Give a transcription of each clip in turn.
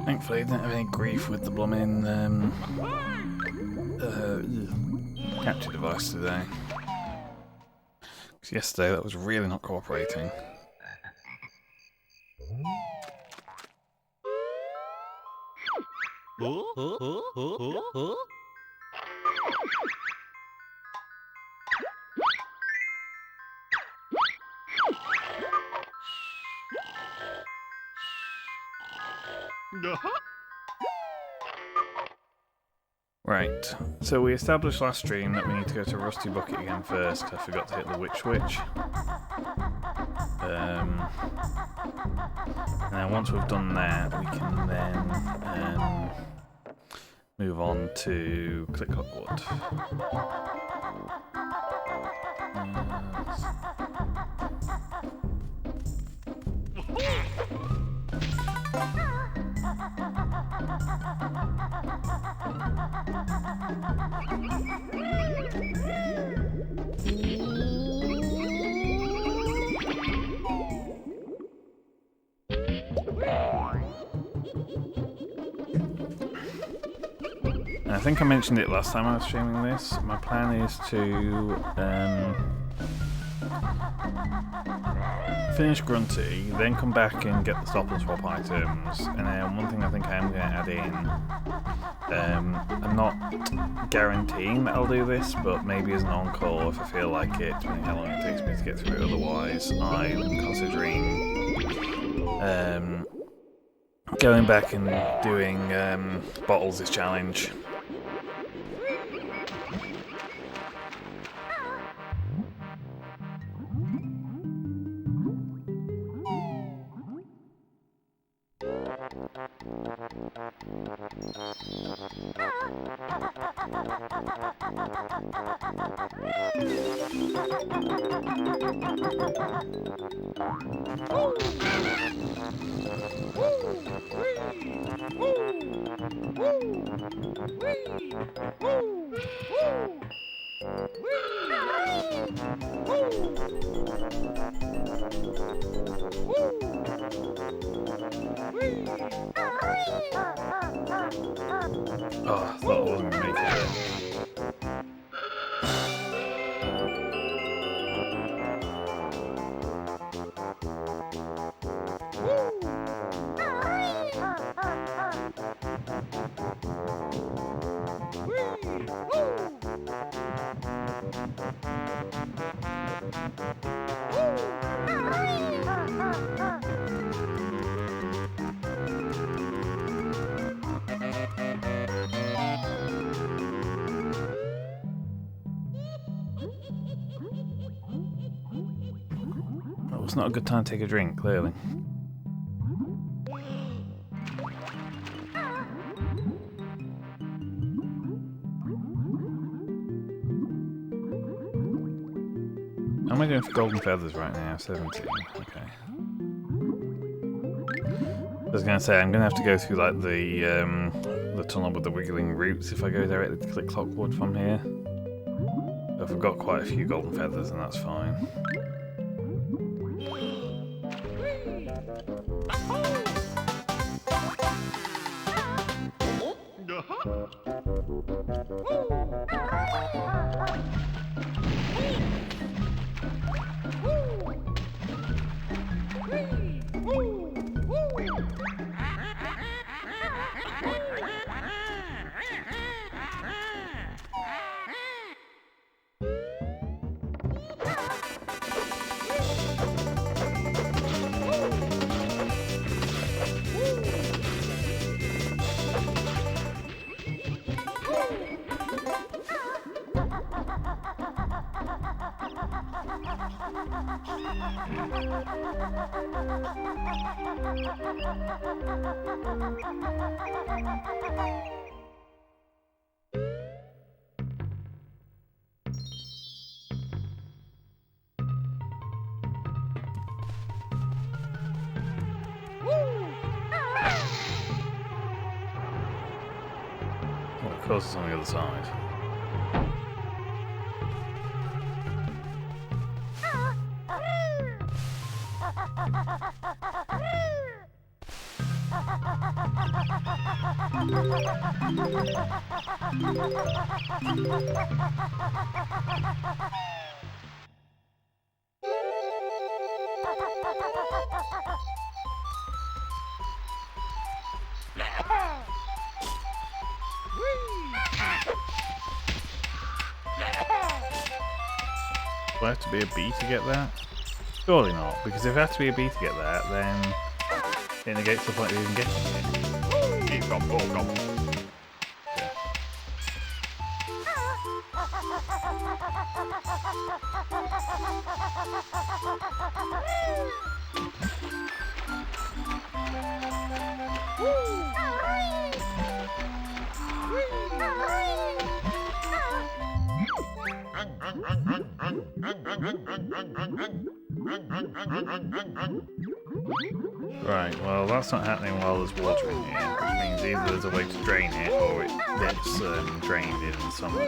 Thankfully, I didn't have any grief with the blooming capture device today. Because yesterday that was really not cooperating. Right, so we established last stream that we need to go to Rusty Bucket again first. I forgot to hit the witch. And then once we've done that, we can then move on to Click Clockwood. I think I mentioned it last time I was streaming this. My plan is to finish Grunty, then come back and get the stop and swap items. And then one thing I think I am going to add in, I'm not guaranteeing that I'll do this, but maybe as an encore if I feel like it, depending how long it takes me to get through it. Otherwise, I'm considering going back and doing Bottles' challenge. Oh, I thought I wasn't going to make it. Well, it's not a good time to take a drink, clearly. How am I doing for golden feathers right now? 17. Okay. I was going to say, I'm going to have to go through like the tunnel with the wiggling roots if I go directly to Click Clockwood from here. If I've got quite a few golden feathers, then that's fine. course it's on the other side. Do I have to be a bee to get that? Surely not, because if I have to be a bee to get that, then it negates the point of even getting it. Right, well that's not happening while there's water in here, which means either there's a way to drain it or it's drained in some way.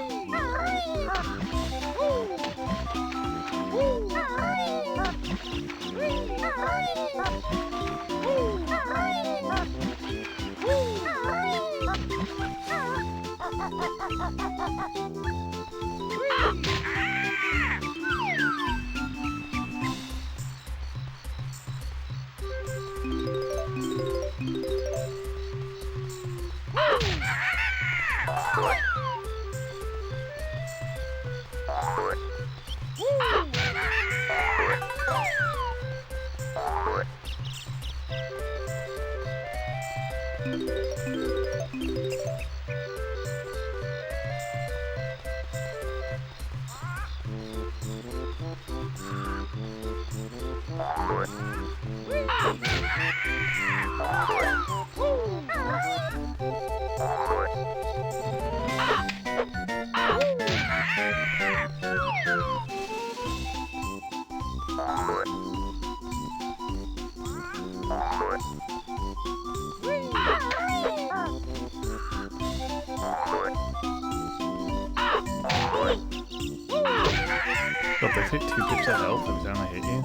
God, they take 2 pips of health every time I hit you.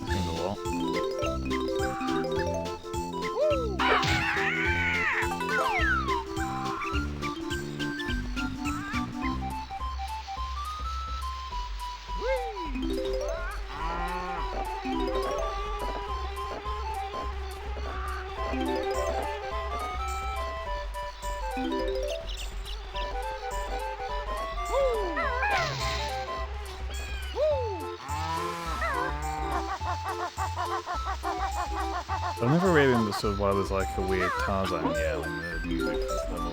Seems a lot. I've never really understood why there's like a weird Tarzan yell in the music for this level.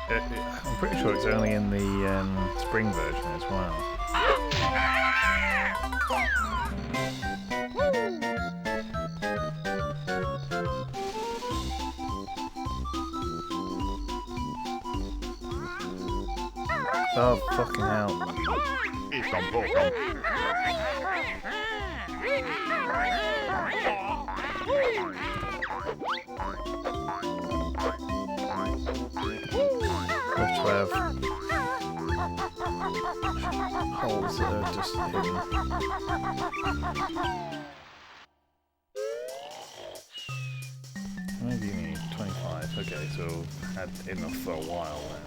I'm pretty sure it's only in the spring version as well. Oh, fucking hell. Love to have holes that are just hidden. Maybe you need 25. Okay, so had enough for a while then.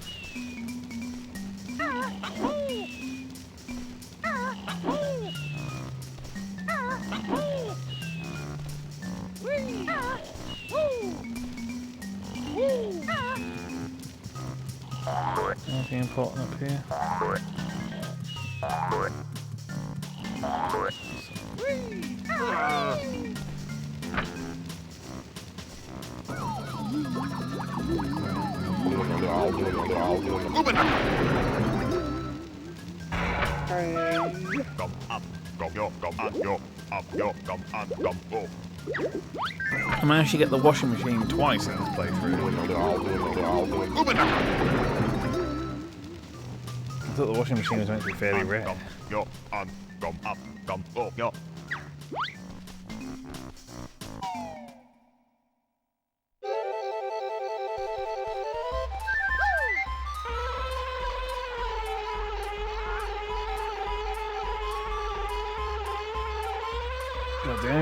Anything important up here? I managed to get the washing machine twice in this playthrough. I thought the washing machine was meant to be fairly rare.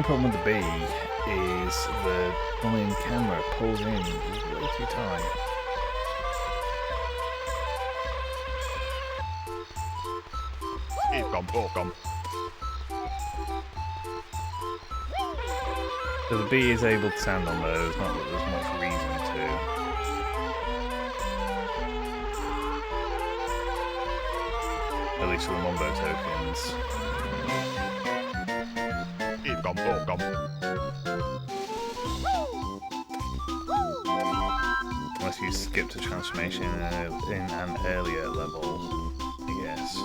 problem with the bee is the volume camera pulls in way too tight. So the bee is able to stand on those, not that there's much reason to. At least for the Mumbo tokens. Unless you skip to transformation in an earlier level, I guess.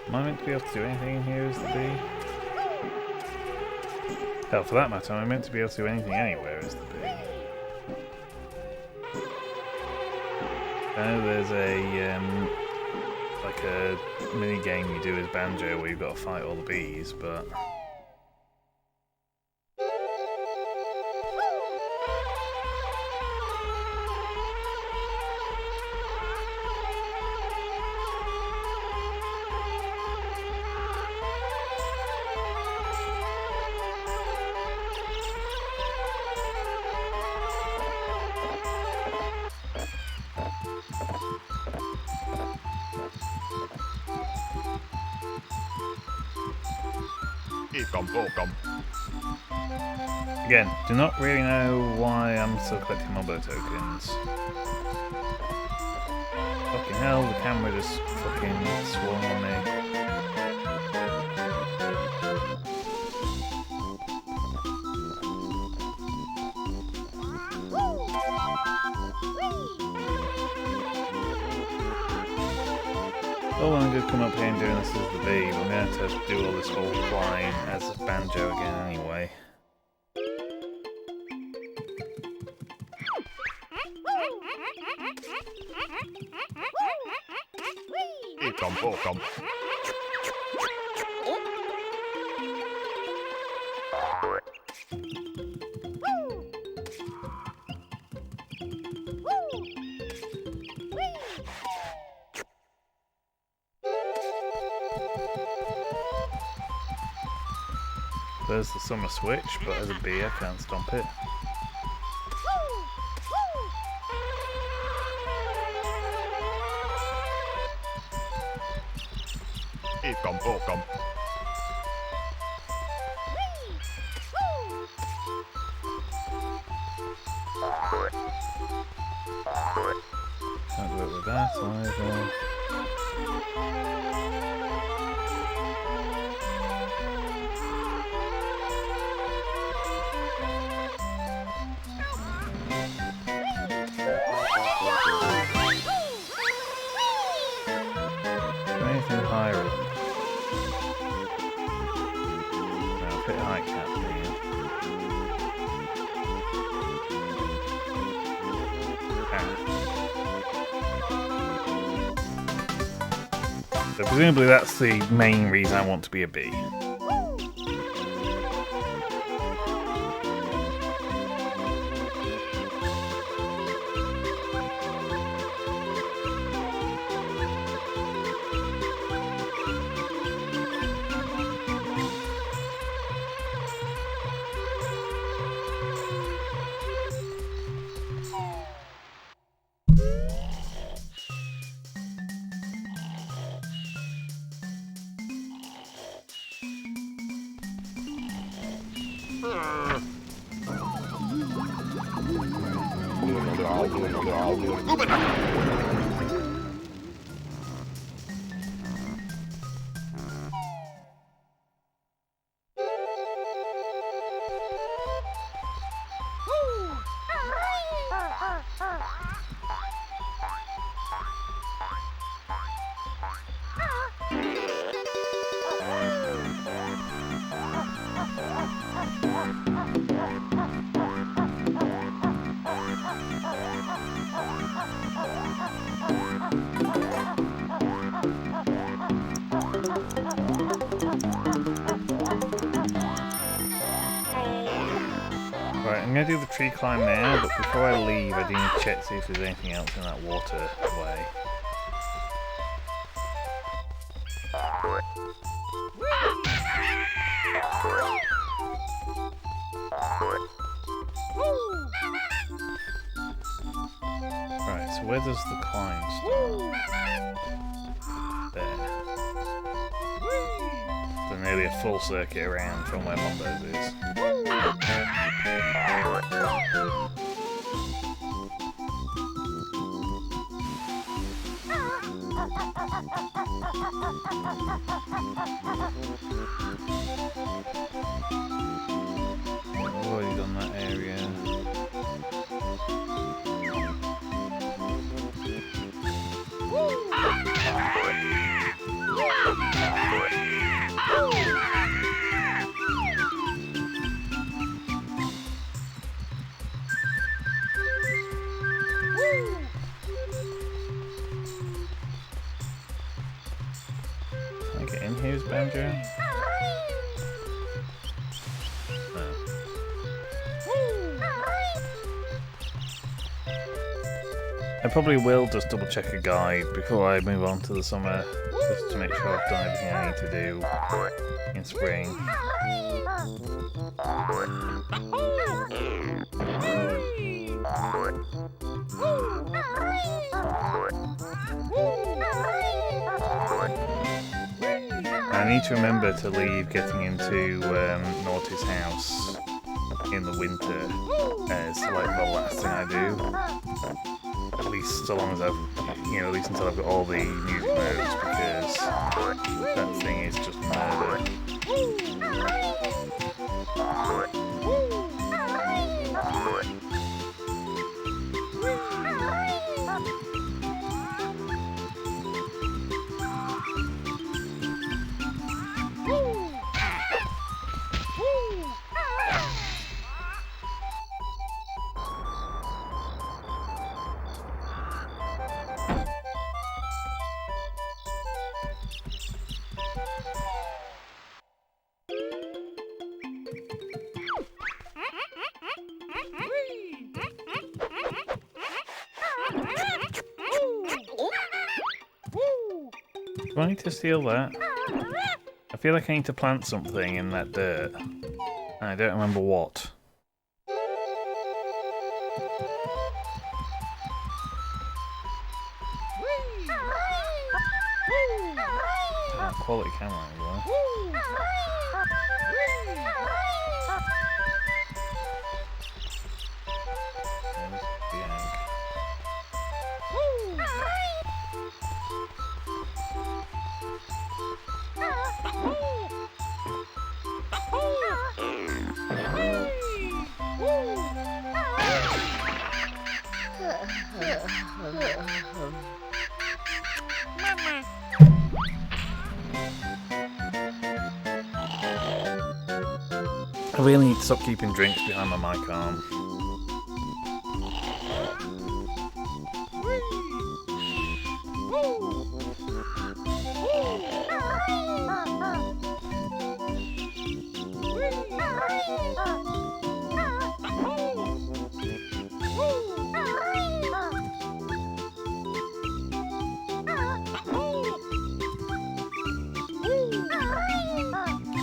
Am I meant to be able to do anything in here as the bee? Hell, for that matter, am I meant to be able to do anything anywhere as the bee? I know there's a like a mini game you do as Banjo where you've got to fight all the bees, but again, do not really know why I'm still collecting Mumbo tokens. Fucking hell, the camera just fucking swung on me. Oh, I'm going to come up here and doing this as the bee, but I'm going to have to do all this whole flying as a Banjo again anyway. There's the summer switch, but as a bee I can't stomp it. Can't do it with that either. Anything higher up? No, a bit high cap here. So presumably that's the main reason I want to be a bee. Right, I'm going to do the tree climb now, but before I leave I do need to check to see if there's anything else in that waterway. Right, so where does the climb start? There. So nearly a full circuit around from where Mondo's is. I've already done that area. Can I get in here as Banjo? No. I probably will just double check a guide before I move on to the summer, just to make sure I've done everything I need to do in spring. I need to remember to leave getting into Naughty's house in the winter as like the last thing I do. At least so long as I've, at least until I've got all the music modes, because that thing is just murder. Do I need to steal that? I feel like I need to plant something in that dirt. I don't remember what. Quality camera as well. I really need to stop keeping drinks behind my mic arm.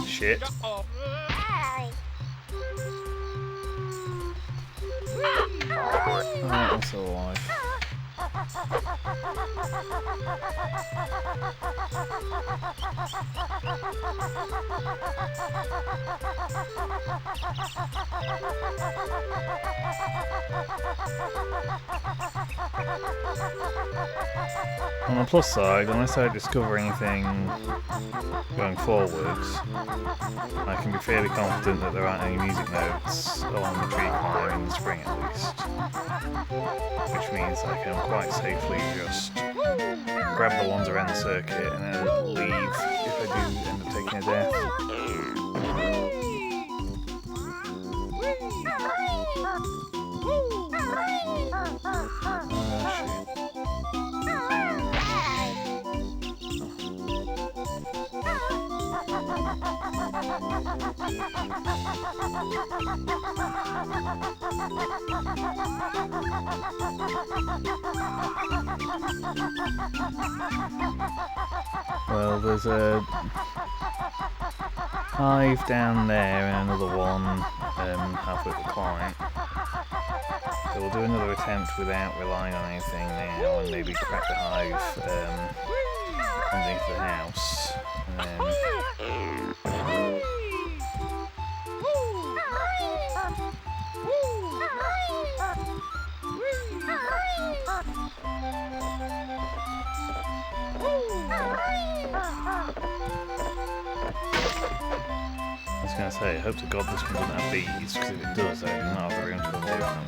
Shit. Oh, I'm still alive. On the plus side, unless I discover anything going forwards, I can be fairly confident that there aren't any music notes along the tree climb in the spring at least. Which means I can quite safely just grab the ones around the circuit and then leave if I do end up taking a death. Well, there's a hive down there and another one halfway up the climb. So we'll do another attempt without relying on anything now and maybe crack the hive underneath the house. And then I was going to say, I hope to God this one doesn't have bees, because if it does, I do not have the room to avoid them.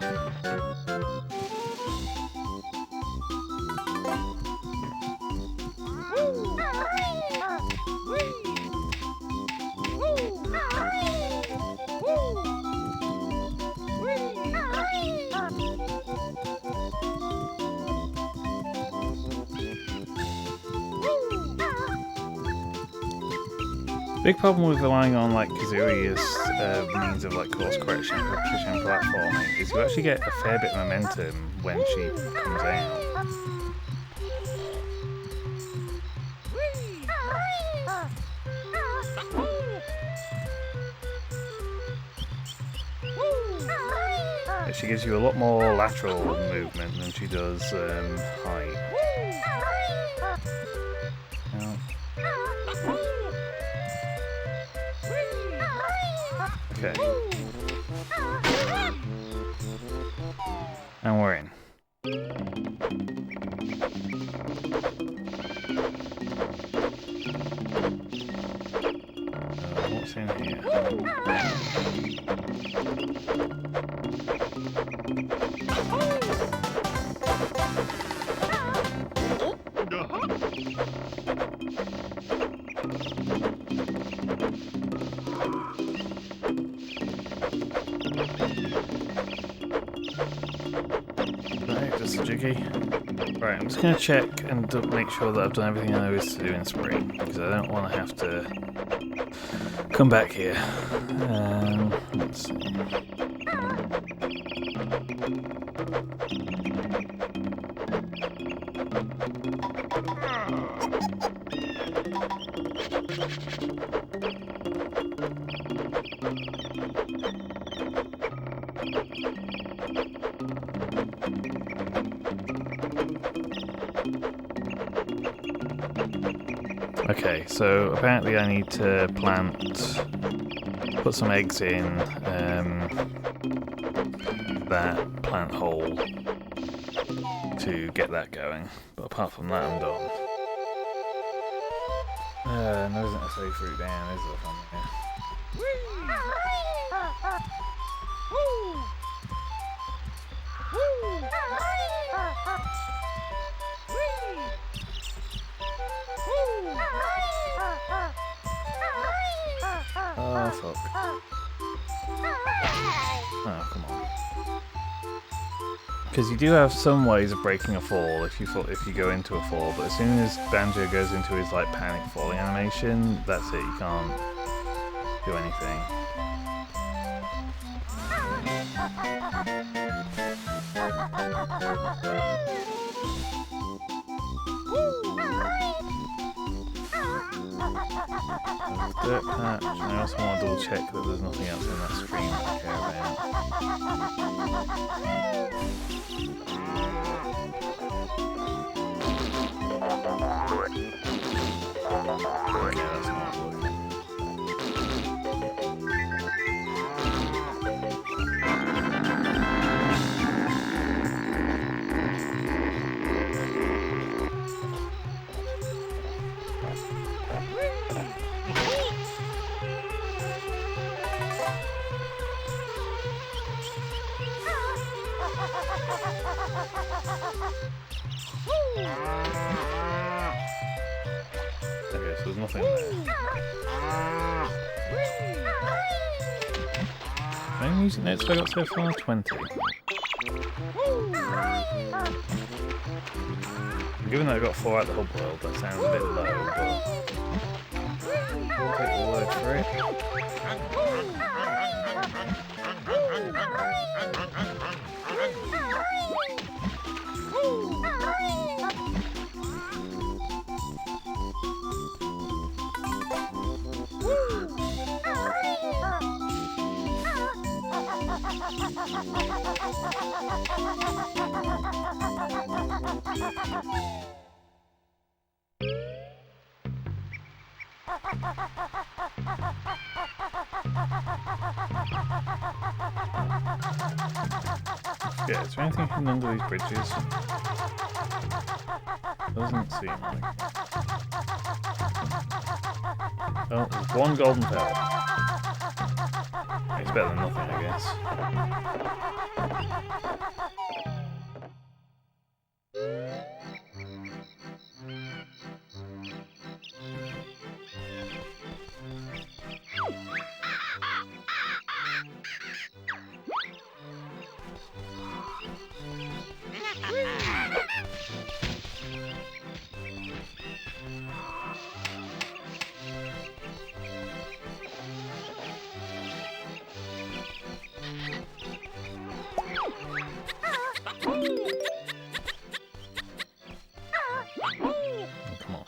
Big problem with relying on like Kazooie as means of like course correction, repetition and platforming is you actually get a fair bit of momentum when she comes out. She gives you a lot more lateral movement than she does height. Okay. And we're in. What's in here? Right, I'm just going to check and make sure that I've done everything I know is to do in spring, because I don't want to have to come back here. Let's see. Okay, so apparently I need to put some eggs in that plant hole to get that going. But apart from that, I'm done. There isn't a safe route down, is there, from here? Oh, fuck. Oh, come on. Because you do have some ways of breaking a fall if you go into a fall, but as soon as Banjo goes into his like panic falling animation, that's it, you can't do anything. Dirt patch, and I also want to double check that there's nothing else in that stream that I care about. that's not working. Okay, so there's nothing there. I'm using it, so I got so far 20. Given that I got 4 at the hub world, that sounds a bit low, but I'll take the word for it. Yeah, is there anything hidden under these bridges? Doesn't seem like. Oh, there's one golden pearl. It's better than nothing, I guess. Come on.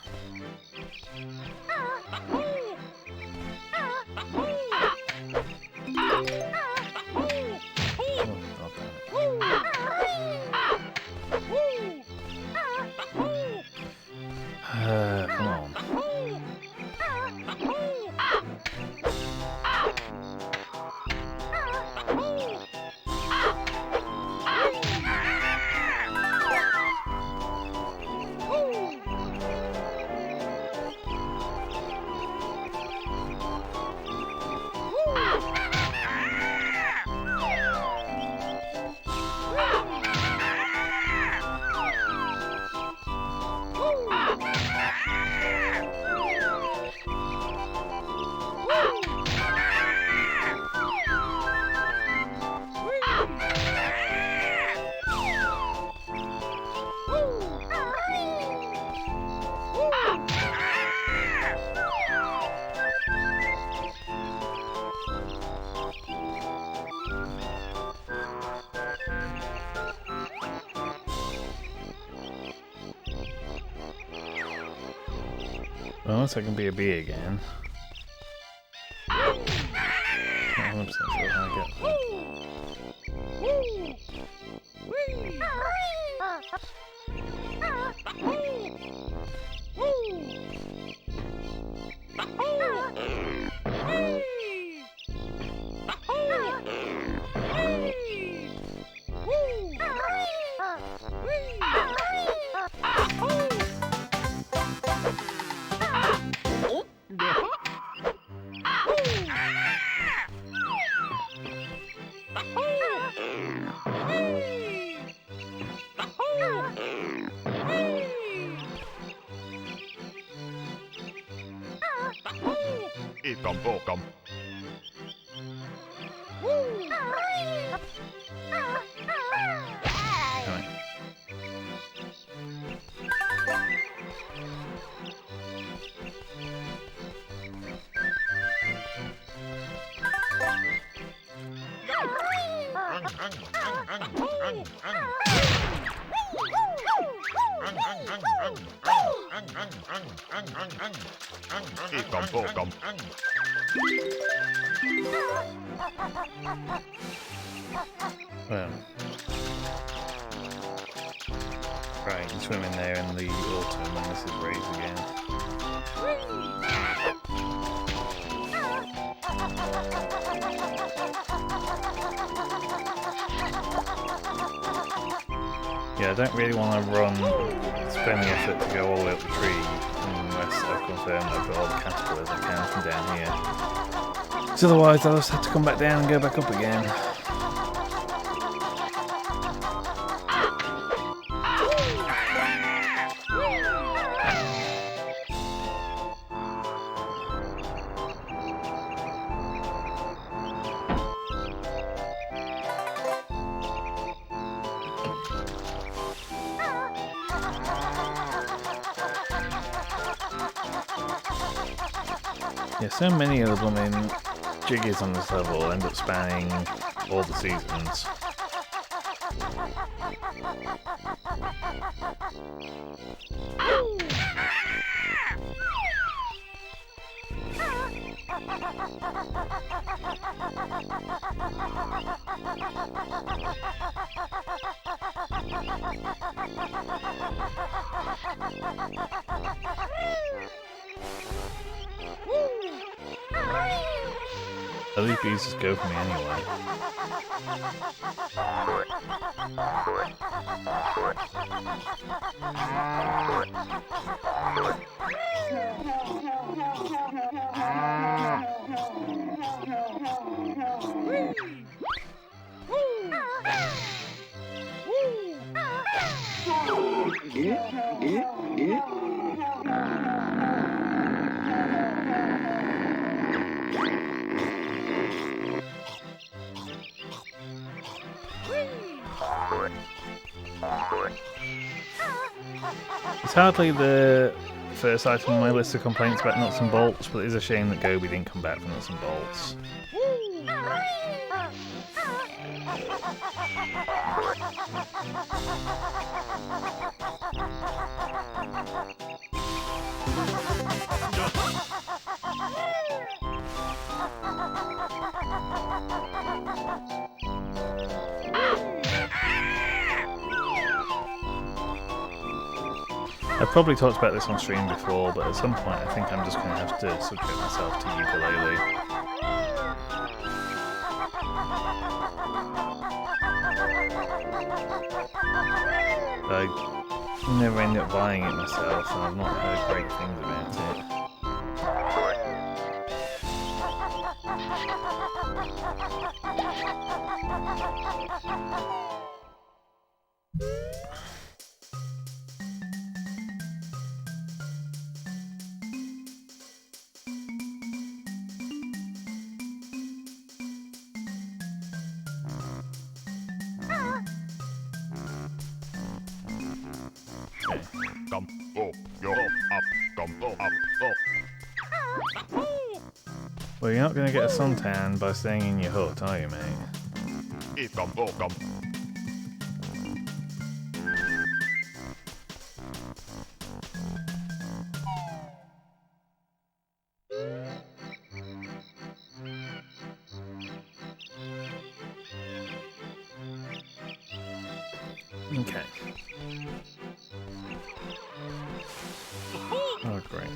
Well, unless I can be a bee again. Not 100% sure how I get there. Welcome. Welcome. Well, Right, you swim in there in the autumn when this is raised again. Yeah, I don't really want to spend the effort to go all the way up the tree unless I've confirmed I've got all the caterpillars I can from down here. Because otherwise I'll just have to come back down and go back up again. Yeah, so many of the blooming jiggies on this level end up spanning all the seasons. At least bees just go for me anyway. It's hardly the first item on my list of complaints about nuts and bolts, but it is a shame that Gobi didn't come back for nuts and bolts. I've probably talked about this on stream before, but at some point I think I'm just going to have to subject myself to ukulele. I never end up buying it myself, and I've not heard great things about it. Well, you're not going to get a suntan by staying in your hut, are you, mate? Okay. Oh, great.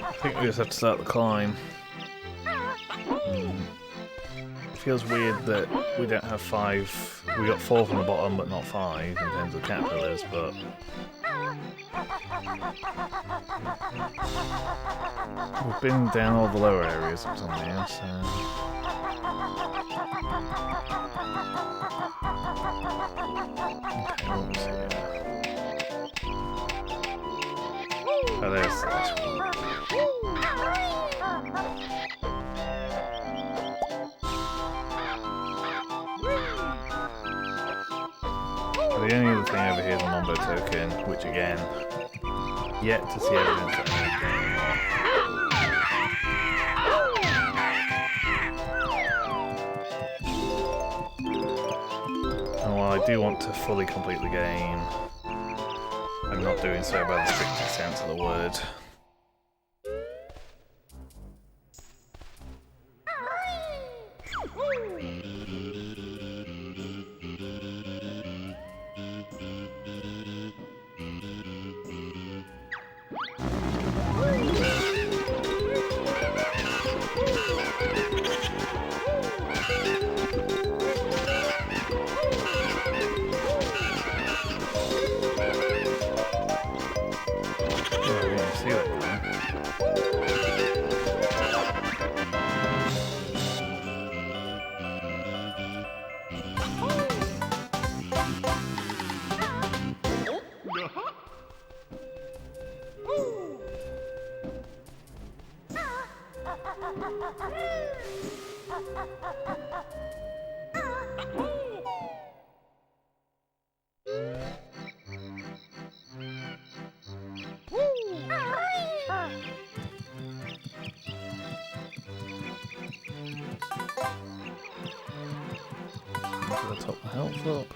I think we just have to start the climb. It feels weird that we don't have 5. We got 4 from the bottom, but not 5 in terms of caterpillars, but we've been down all the lower areas up till now, so okay, what was here? Oh, there's this one. The only other thing over here is a Mombo token, which again, yet to see evidence that I need while I do want to fully complete the game, I'm not doing so by the strictest sense of the word. Gotta top the health up.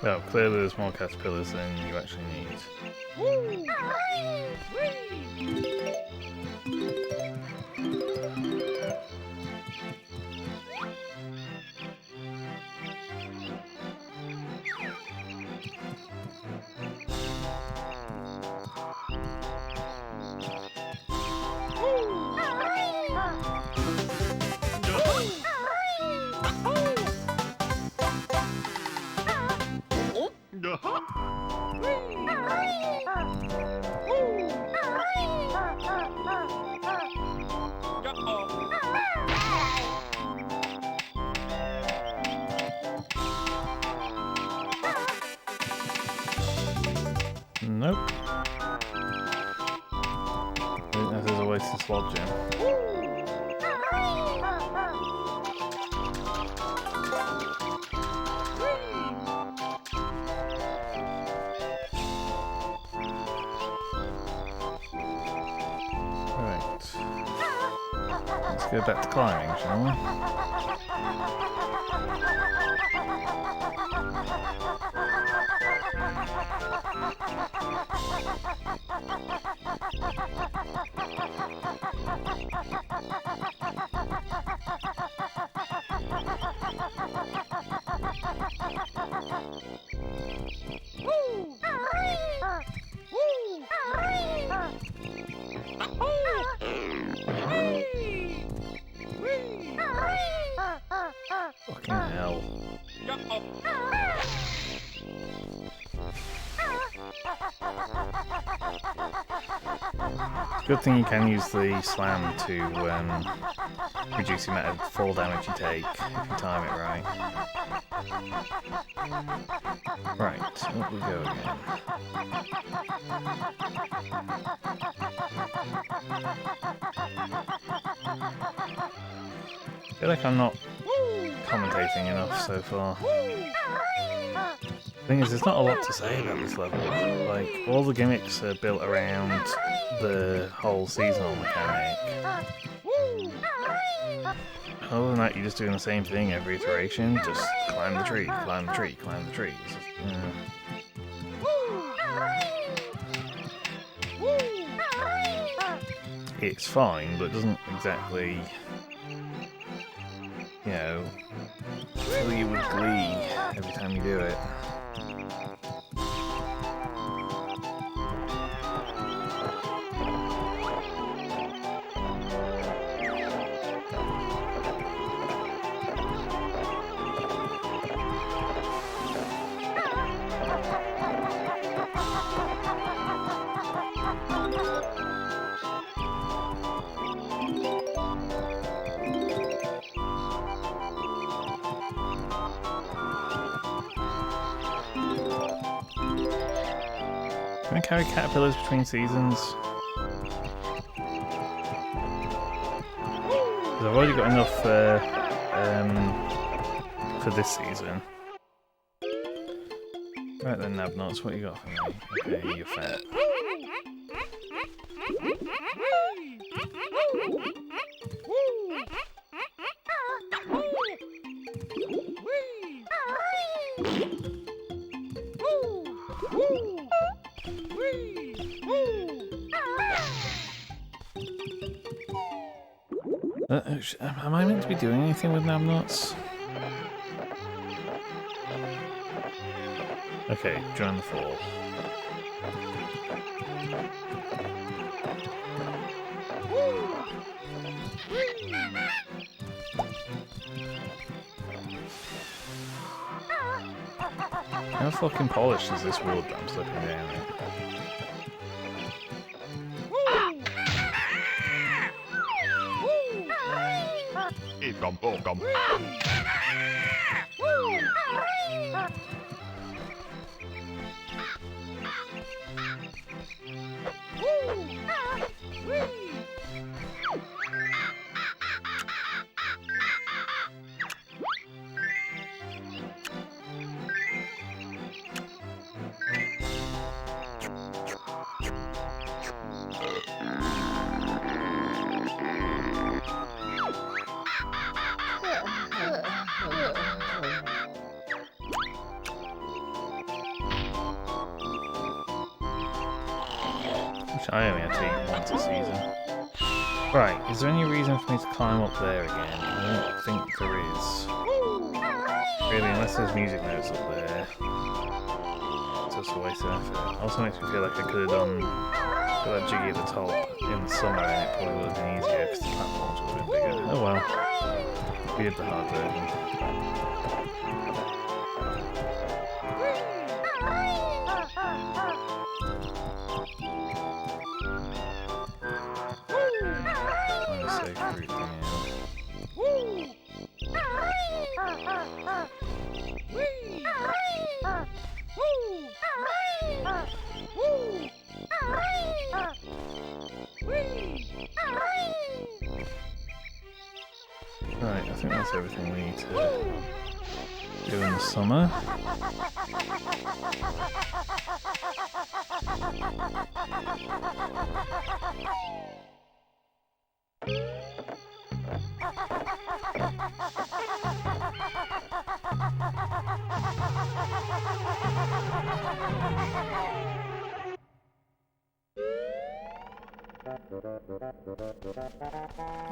Well, clearly there's more caterpillars than you actually need. Nope. I think this is a wasted slot gem. Right. Let's go back to climbing, shall we? Fucking hell. Good thing you can use the slam to reduce the amount of fall damage you take if you time it right. Right, up we go again. I feel like I'm not commentating enough so far. The thing is, there's not a lot to say about this level. Like, all the gimmicks are built around the whole seasonal mechanic. Other than that, you're just doing the same thing every iteration. Just climb the tree, climb the tree, climb the tree. It's just, it's fine, but it doesn't exactly, you know, fill you with glee every time you do it. Can I carry caterpillars between seasons? I've already got enough for this season. Right then, Nabnots, what you got for me? Okay, you're fat. Am I meant to be doing anything with Nabnots? Okay, join the fall. How fucking polished is this wood that I'm slipping down in? I only have to eat once a season. Right, is there any reason for me to climb up there again? I don't think there is. Really, unless there's music notes up there. It's just a waste of effort. Also makes me feel like I could have done that jiggy at the top in the summer and it probably would have been easier because the platforms would have been bigger. Oh well. We did the hard version. Right, I think that's everything we need to do in the summer.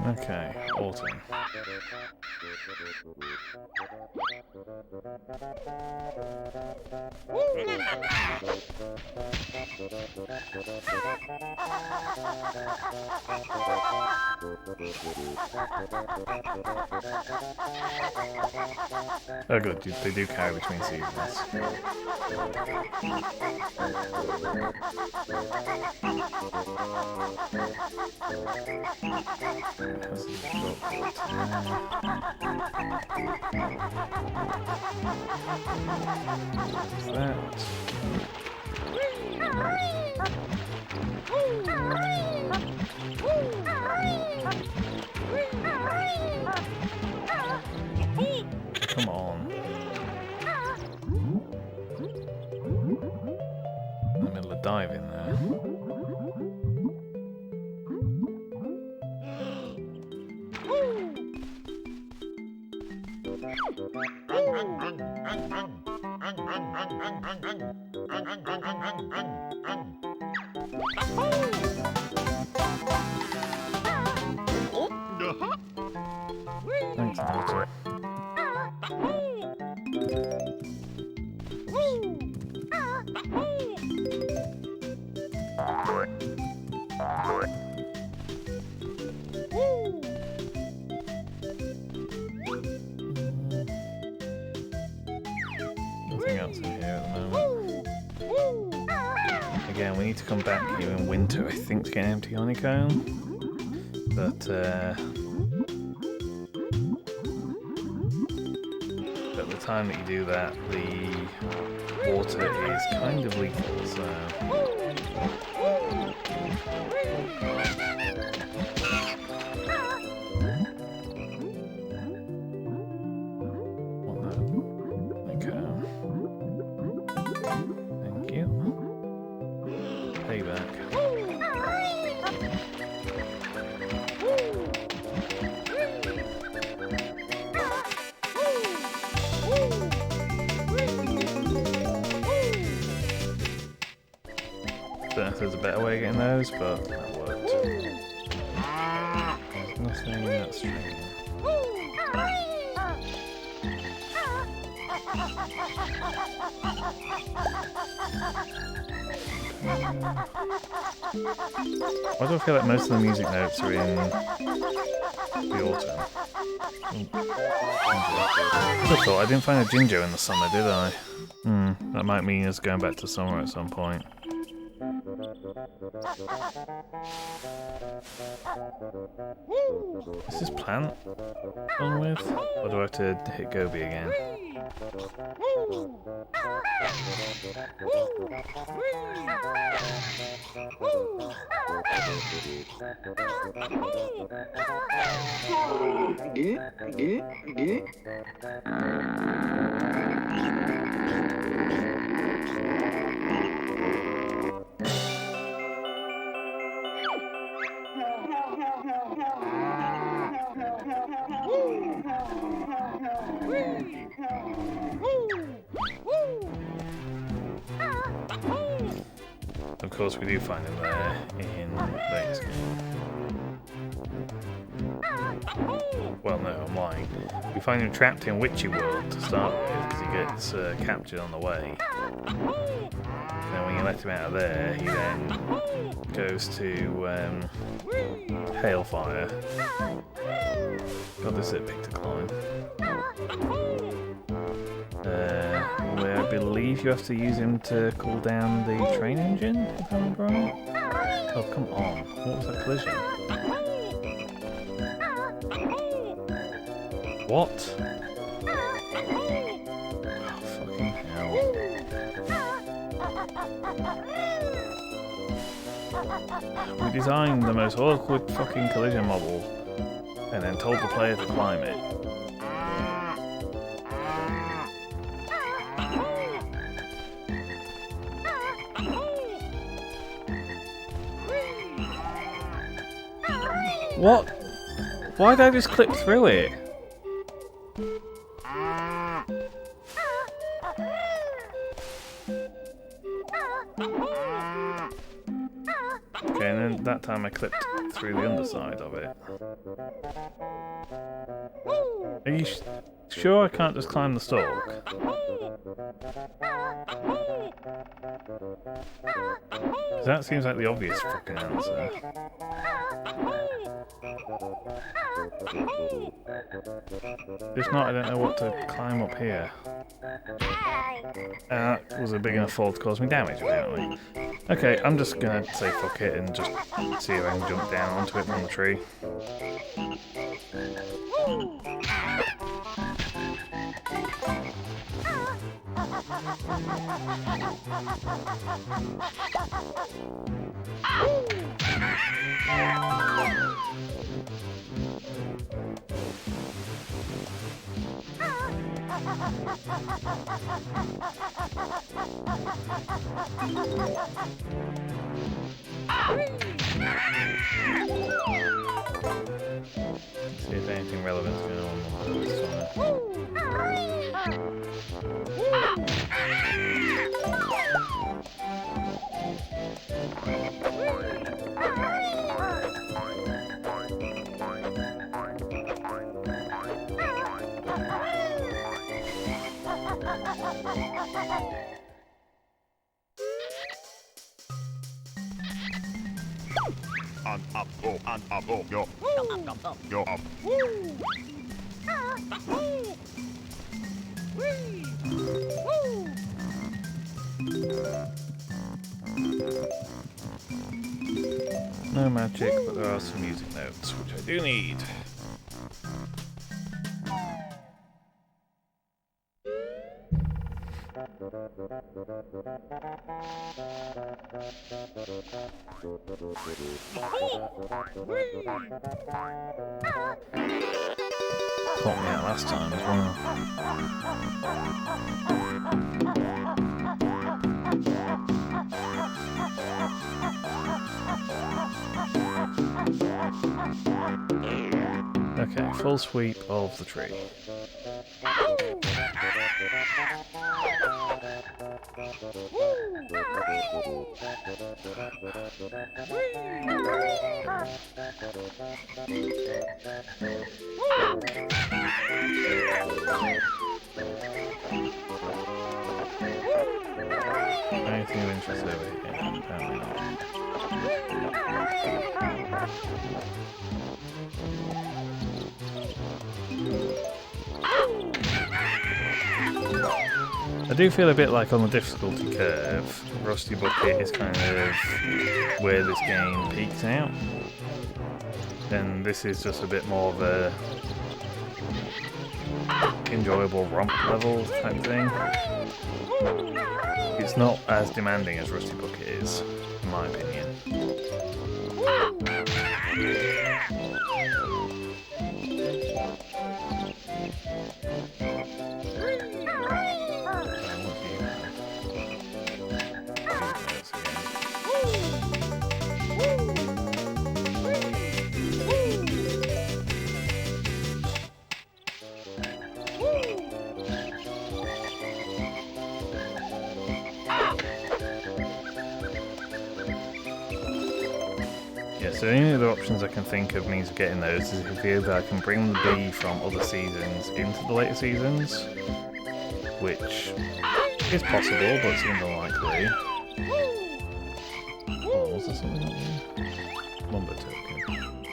Okay, autumn. Oh good, they do carry between seasons. Come on. In the middle of diving there. Thanks, Walter. Nothing else in here at the moment. Again, we need to come back here in winter, I think, to get an empty honeycomb. But at the time that you do that, the water is kind of lethal, so... there's a better way of getting those, but that worked. There's nothing that's strange. Why do I feel like most of the music notes are in the autumn? I thought I didn't find a Jinjo in the summer, did I? That might mean us going back to summer at some point. Is this plant done with? Or do I have to hit Gobi again? Of course we do find him there in Vegas game. Well, no, I'm lying. We find him trapped in Witchy World to start with because he gets captured on the way. Then when you let him out of there, he then goes to Hailfire. God, this is a big to climb. Where I believe you have to use him to cool down the train engine, if I remember right. Oh, come on. What was that collision? What? Oh, fucking hell. We designed the most awkward fucking collision model and then told the player to climb it. What? Why did I just clip through it? Okay, and then that time I clipped through the underside of it. Are you sure I can't just climb the stalk? That seems like the obvious fucking answer. If not, I don't know what to climb up here. That was a big enough fall to cause me damage, apparently. Okay, I'm just gonna say fuck it and just see if I can jump down onto it from the tree. See if anything relevant is going on this time. No magic, but there are some music notes, which I do need. Caught me out last time as well. Okay, full sweep of the tree. Anything of interest over here? Apparently not. I do feel a bit like on the difficulty curve, Rusty Bucket is kind of where this game peaks out. And this is just a bit more of a enjoyable romp level type thing. It's not as demanding as Rusty Bucket is, in my opinion. So the only other options I can think of means of getting those is if either I can bring the bee from other seasons into the later seasons, which is possible, but seems unlikely. Oh, was there something up there? Lumber token.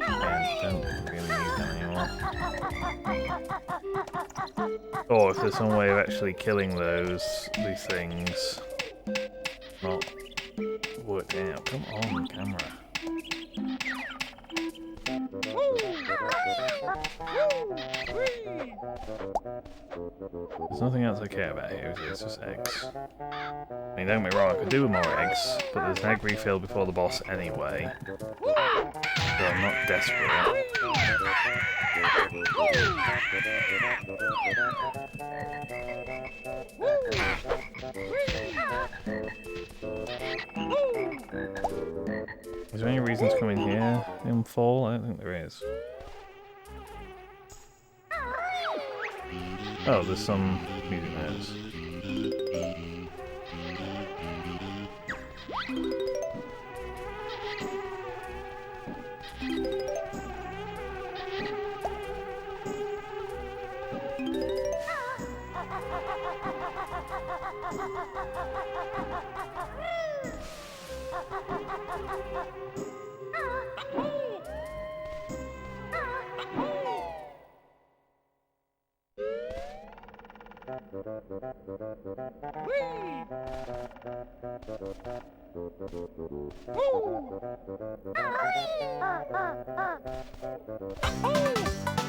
Yeah, don't really need that anymore. Or if there's some way of actually killing these things. Not worked out. Come on, camera. There's nothing else I care about here, is there? It's just eggs. I mean, don't get me wrong, I could do with more eggs, but there's an egg refill before the boss anyway. So I'm not desperate. Is there any reason to come in here in fall? I don't think there is. Oh, there's some music notes.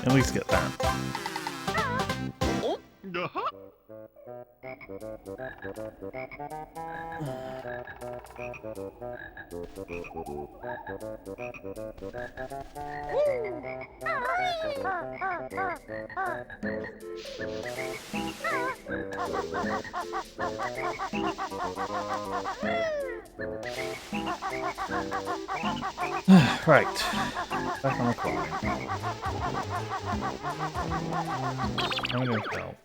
At least get that. Right, back on the clock. I'm gonna help.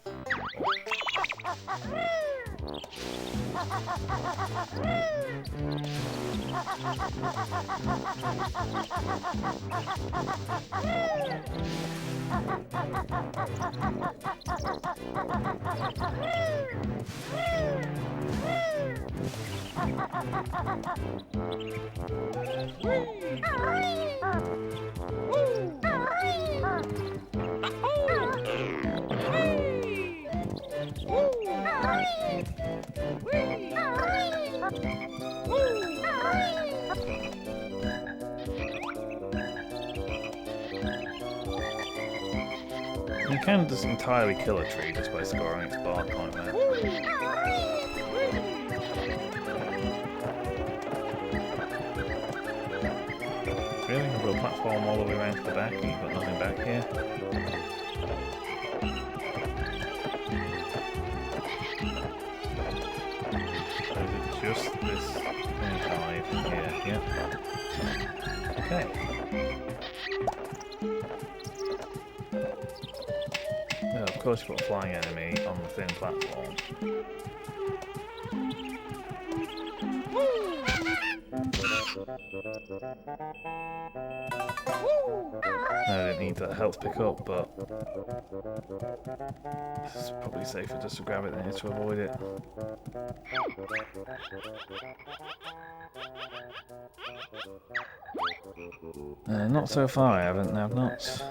You can just entirely kill a tree just by scoring its bark like that. Really? I've got a platform all the way around to the back and you've got nothing back here? So is it just this inside here? Yep. Okay. course you put a flying enemy on the thin platform. No, I didn't need that health pick up, but it's probably safer just to grab it than it is to avoid it. Not so far, I haven't, have not.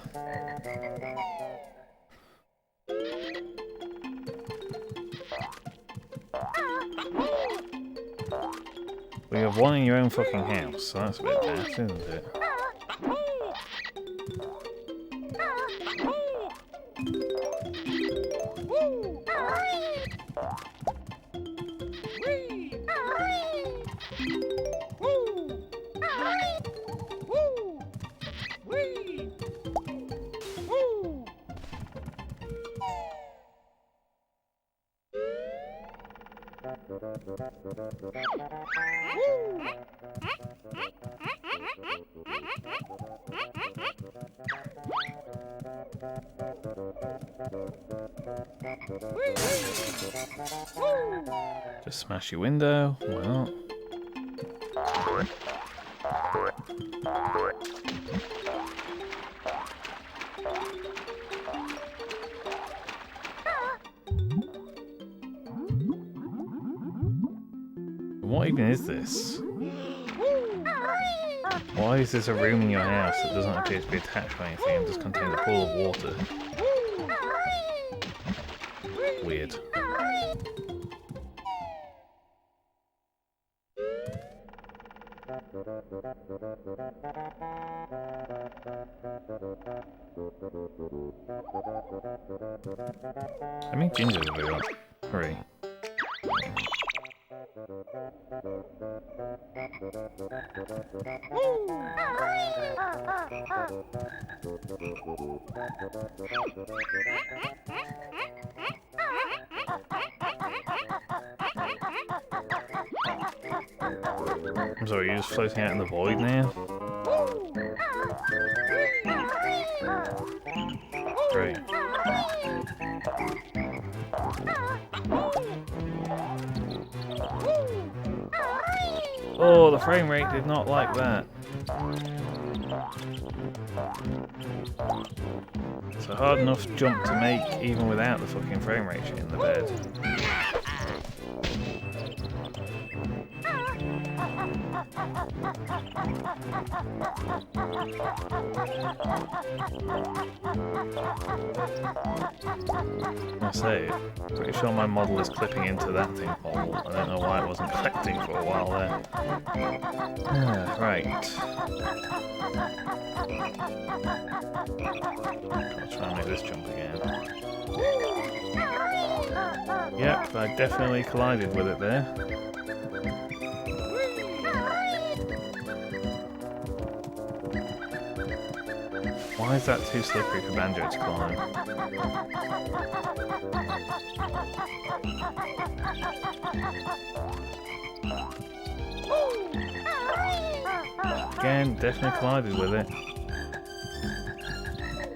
Well, you have one in your own fucking house, so that's a bit bad, isn't it? Just smash your window, why not? What even is this? Why is this a room in your house that doesn't appear to be attached by anything and just contains a pool of water? Weird. I mean, gingers everyone. Hurry. I'm sorry, you're just floating out in the void now? Great. Oh, the frame rate did not like that. It's a hard enough jump to make even without the fucking frame rate shit in the bed. I say, pretty sure my model is clipping into that thing hole. I don't know why it wasn't collecting for a while there. Right. I'll try and make this jump again. Yep, I definitely collided with it there. Why is that too slippery for Banjo to climb? Again, definitely collided with it.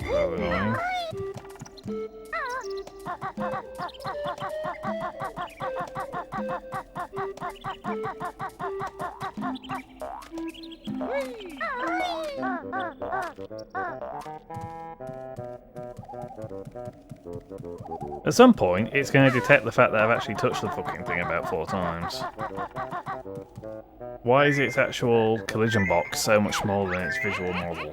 So annoying. At some point, it's going to detect the fact that I've actually touched the fucking thing about 4 times. Why is its actual collision box so much smaller than its visual model?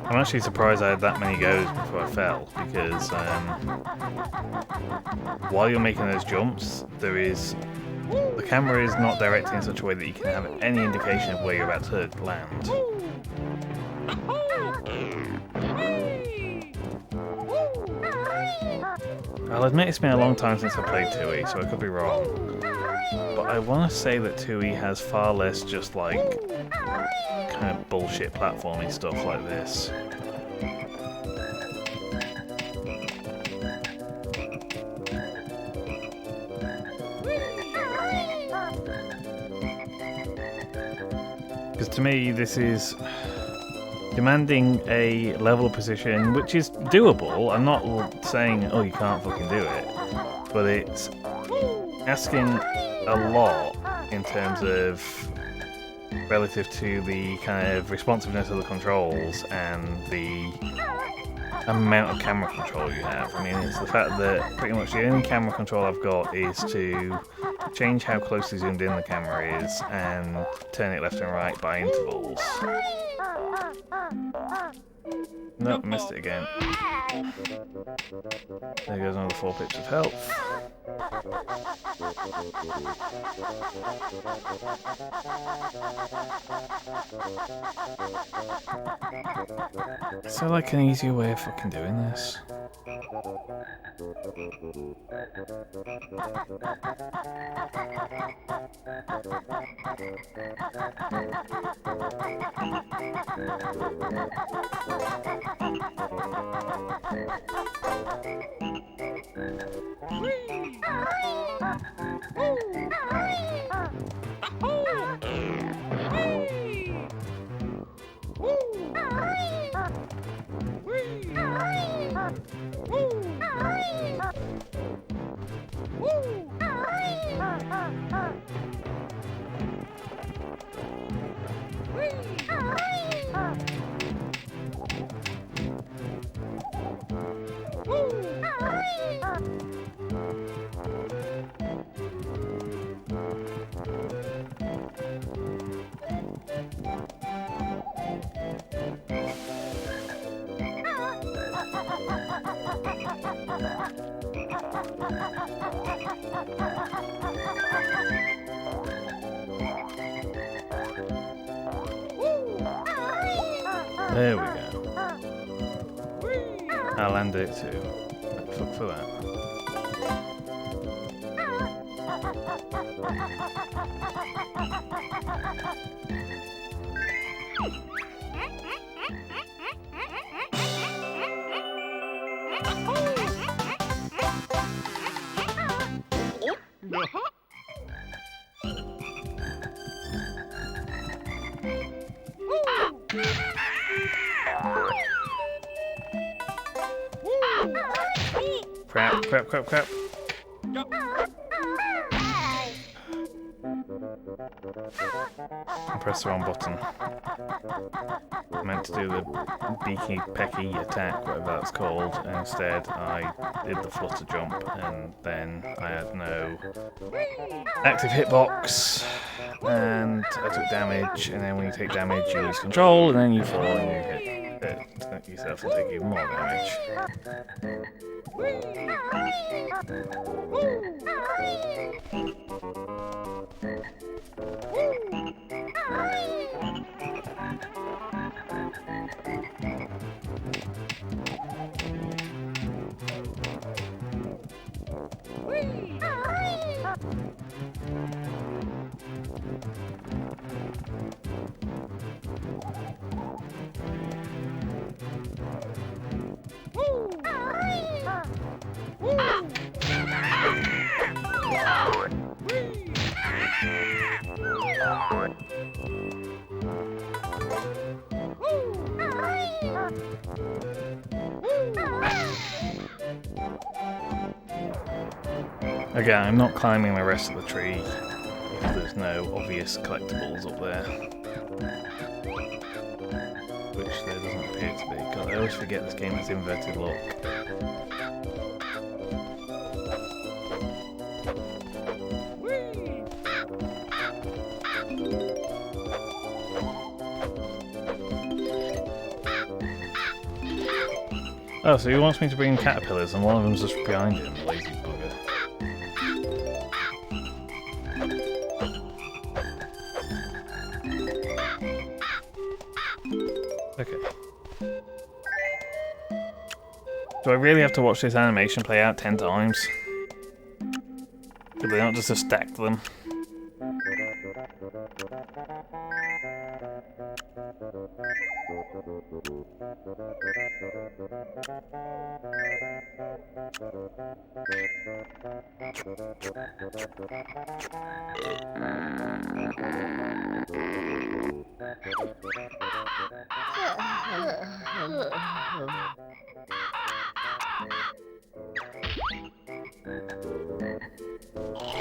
I'm actually surprised I had that many goes before I fell, because while you're making those jumps, the camera is not directed in such a way that you can have any indication of where you're about to land. I'll admit it's been a long time since I played 2E, so I could be wrong. But I want to say that 2E has far less just like kind of bullshit platforming stuff like this. Because to me, this is demanding a level of precision which is doable. I'm not saying, oh, you can't fucking do it, but it's asking a lot in terms of relative to the kind of responsiveness of the controls and the amount of camera control you have. I mean, it's the fact that pretty much the only camera control I've got is to change how closely zoomed in the camera is and turn it left and right by intervals. Nope, missed it again. There goes another 4 pips of health. Is there like an easier way of fucking doing this? There we go. I'll land it too. Fuck for that. Crap, crap, crap, crap. I pressed the wrong button. I meant to do the beaky, pecky attack, whatever that's called, and instead I did the flutter jump, and then I had no active hitbox, and I took damage, and then when you take damage you lose control, and then you fall and you hit yourself and take even more damage. Again, I'm not climbing the rest of the tree if there's no obvious collectibles up there. Which there doesn't appear to be, because I always forget this game has inverted look. Oh, so he wants me to bring caterpillars and one of them's just behind him, lazy bugger. Okay. Do I really have to watch this animation play out 10 times? Could they not just have stacked them?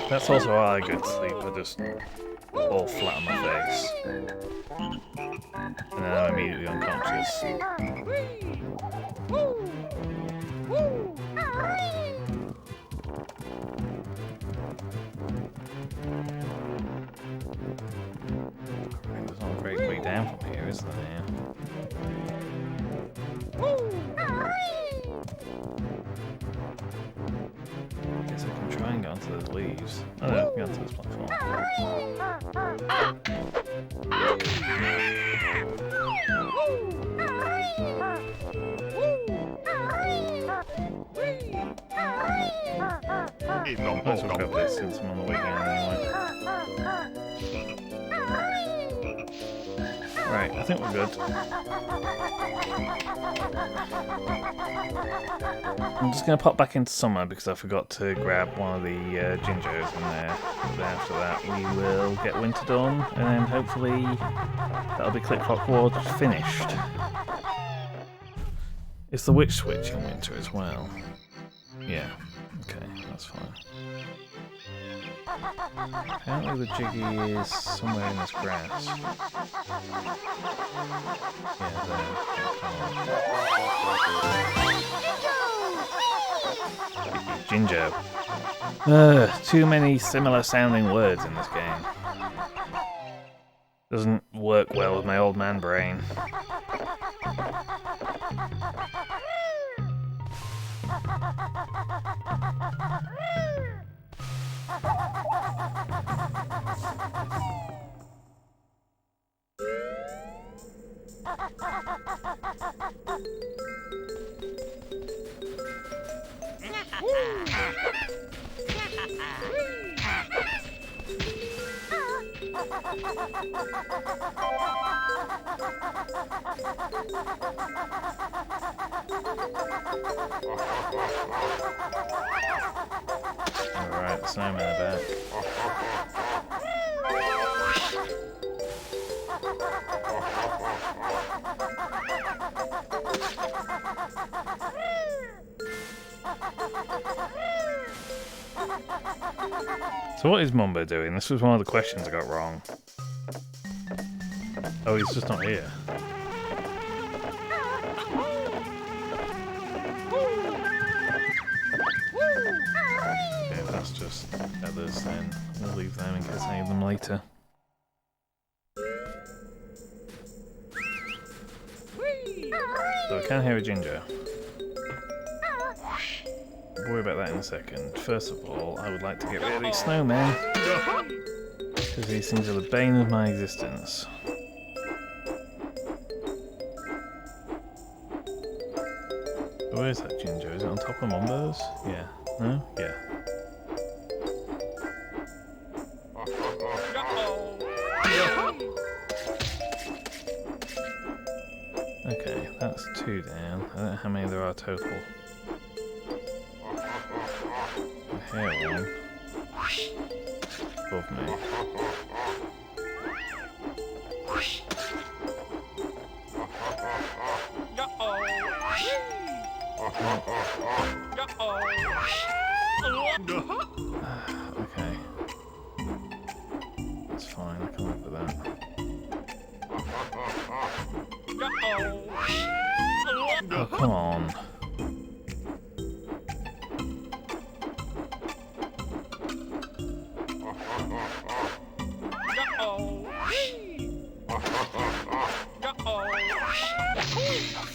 That's also why I go to sleep. I just fall flat on my face. And then I'm immediately unconscious. There's not a great way down from here, is there? I guess I can try and get onto those leaves. Oh no, get onto this platform. Might as well grab this since I'm on the way down anyway. Right, I think we're good. I'm just going to pop back into summer because I forgot to grab one of the gingers in there. But then after that we will get winter done and then hopefully that'll be Click Clock Ward finished. Is the witch switch in winter as well? Yeah, okay, that's fine. Apparently the jiggy is somewhere in this grass. Yeah, there. Jinjo. Too many similar sounding words in this game. Doesn't work well with my old man brain. Alright, the snowman are back. So what is Mumbo doing? This was one of the questions I got wrong. Oh, he's just not here. Okay, that's just feathers then. We'll leave them in case I need them later. So I can hear a ginger. We'll worry about that in a second. First of all, I would like to get rid of these snowmen. Because these things are the bane of my existence. Where is that ginger? Is it on top of Mumbo's? Yeah. No? Yeah. Okay, that's 2 down. I don't know how many there are total. The hair one. Above me. Okay. That's fine, I can live with that. Oh, come on.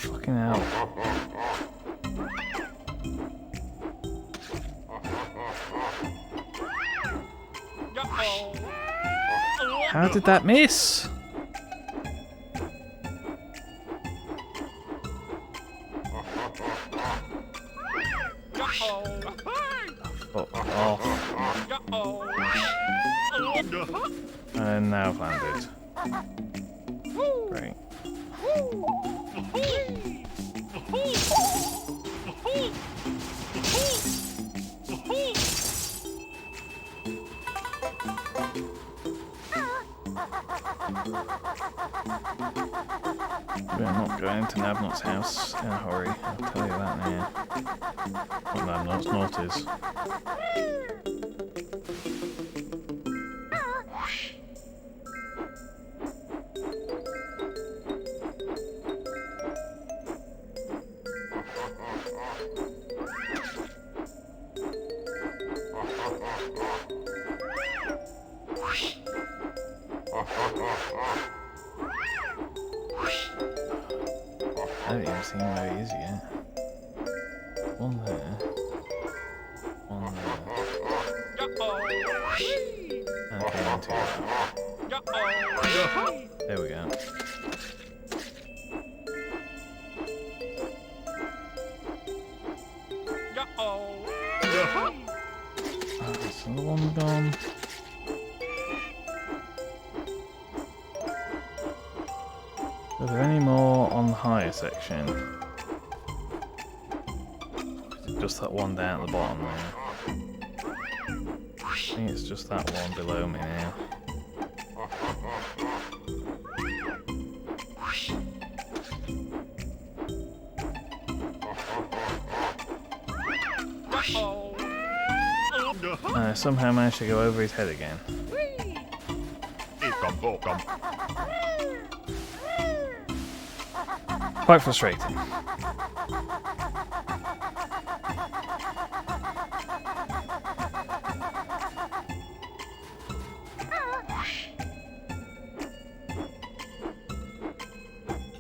Fucking hell. How did that miss? Up, off. And now I've landed. Great. We're not going to Nabnot's house in a hurry, I'll tell you that now. Not Nabnot's, Naughty's. I haven't even seen where he is yet. One there. One there. Okay, one, two. There we go. That's another one gone. Are there any more on the higher section? Just that one down at the bottom there. I think it's just that one below me now. I somehow managed to go over his head again. Quite frustrating.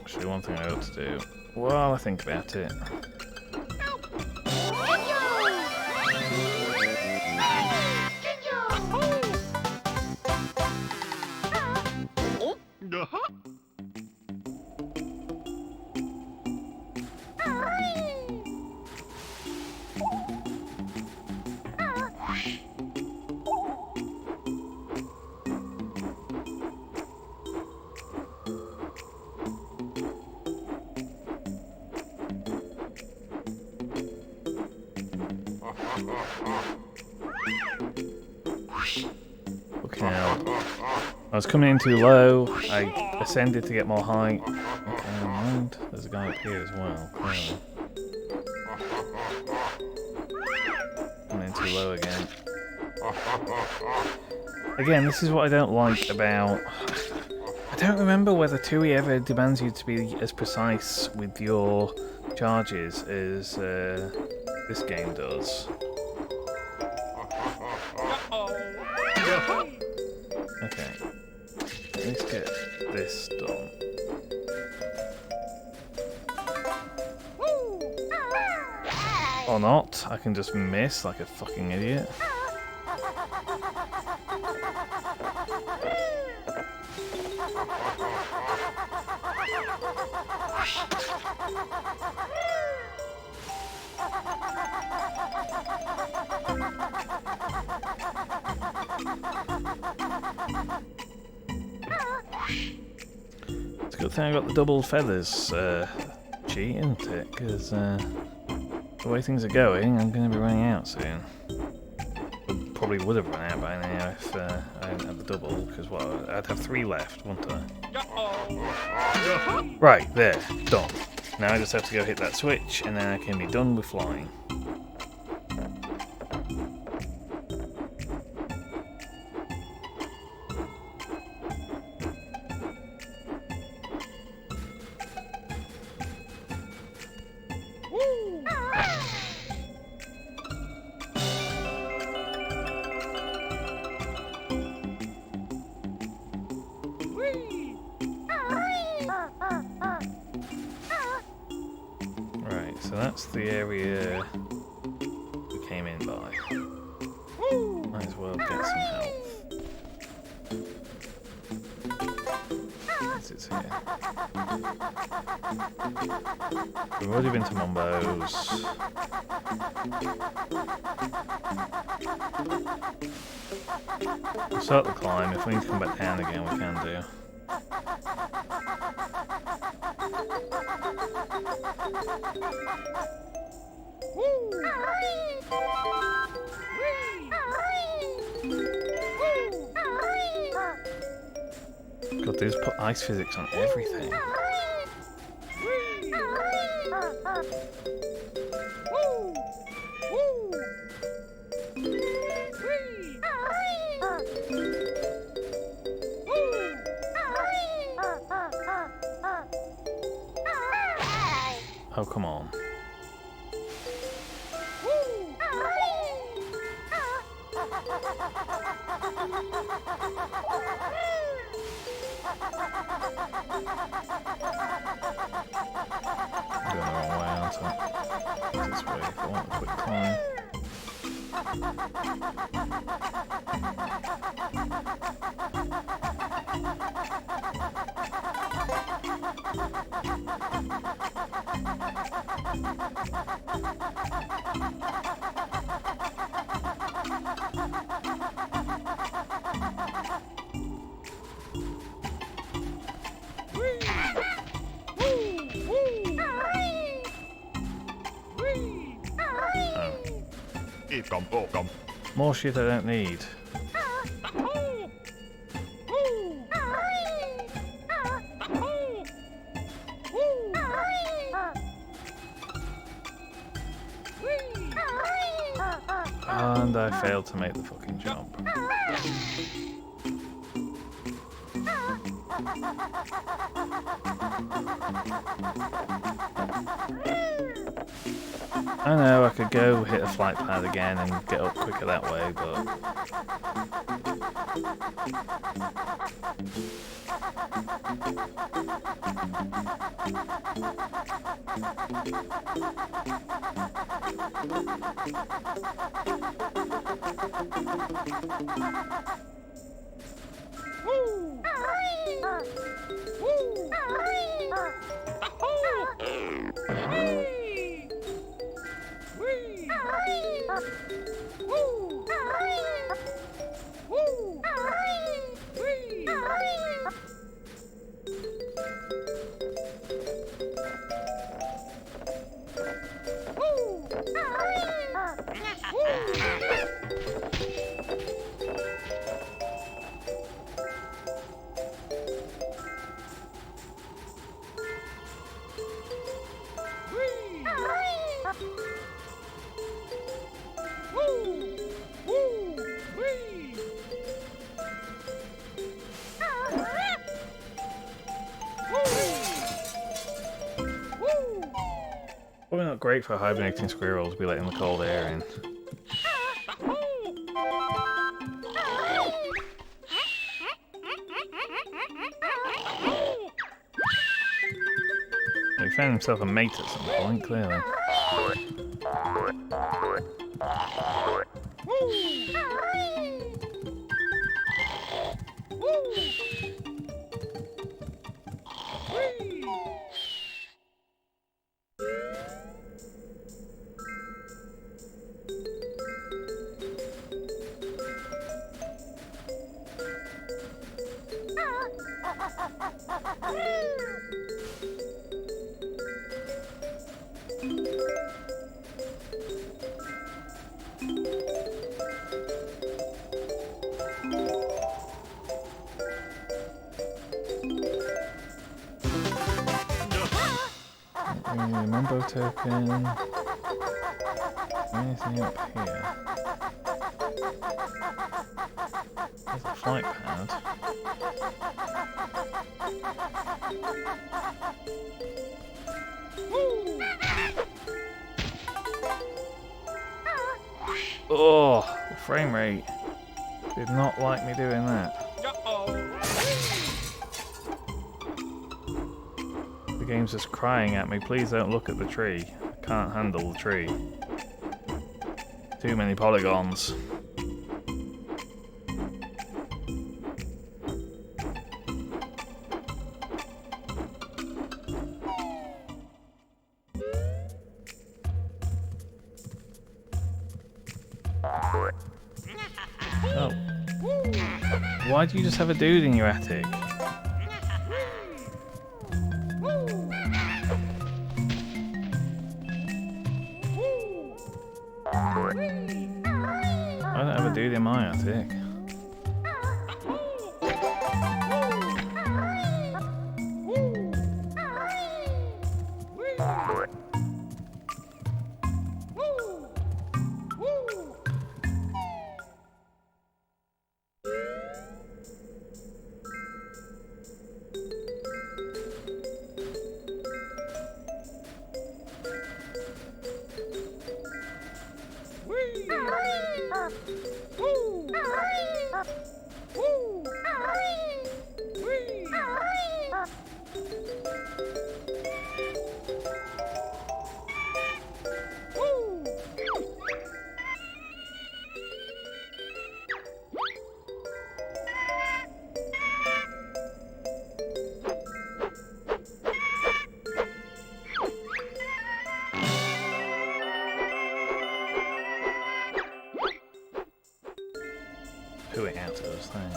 Actually, one thing I ought to do while I think about it. Okay, I was coming in too low. I ascended to get more height. Okay, never mind. There's a guy up here as well. Clearly. Coming in too low again. Again, this is what I don't like about... I don't remember whether TUI ever demands you to be as precise with your charges as this game does. Okay, let's get this done. Or not, I can just miss like a fucking idiot. It's a good thing I got the double feathers cheat, isn't it? Because the way things are going, I'm going to be running out soon. Probably would have run out by now if I hadn't had the double, because what, I'd have 3 left, wouldn't I? Right, there, done. Now I just have to go hit that switch, and then I can be done with flying. So that's the area we came in by. Might as well get some health. Let's exits here. We've already been to Mumbo's. We'll start the climb. If we need to come back down again, we can do. God, they just put ice physics on everything. Oh, come on. I'm going the wrong way, aren't I? This way if I want a quick climb. More shit I don't need. And I failed to make the fucking jump. I know I could go hit a flight pad again and get up quicker that way, but probably not great for hibernating squirrels to be letting the cold air in. He found himself a mate at some point, clearly. Mumbo token. Anything up here? There's a flight pad. Oh, the frame rate did not like me doing that. The game's just crying at me, please don't look at the tree. I can't handle the tree. Too many polygons. Oh. Why do you just have a dude in your attic? I don't have a dude in my attic. Pooing out of those things.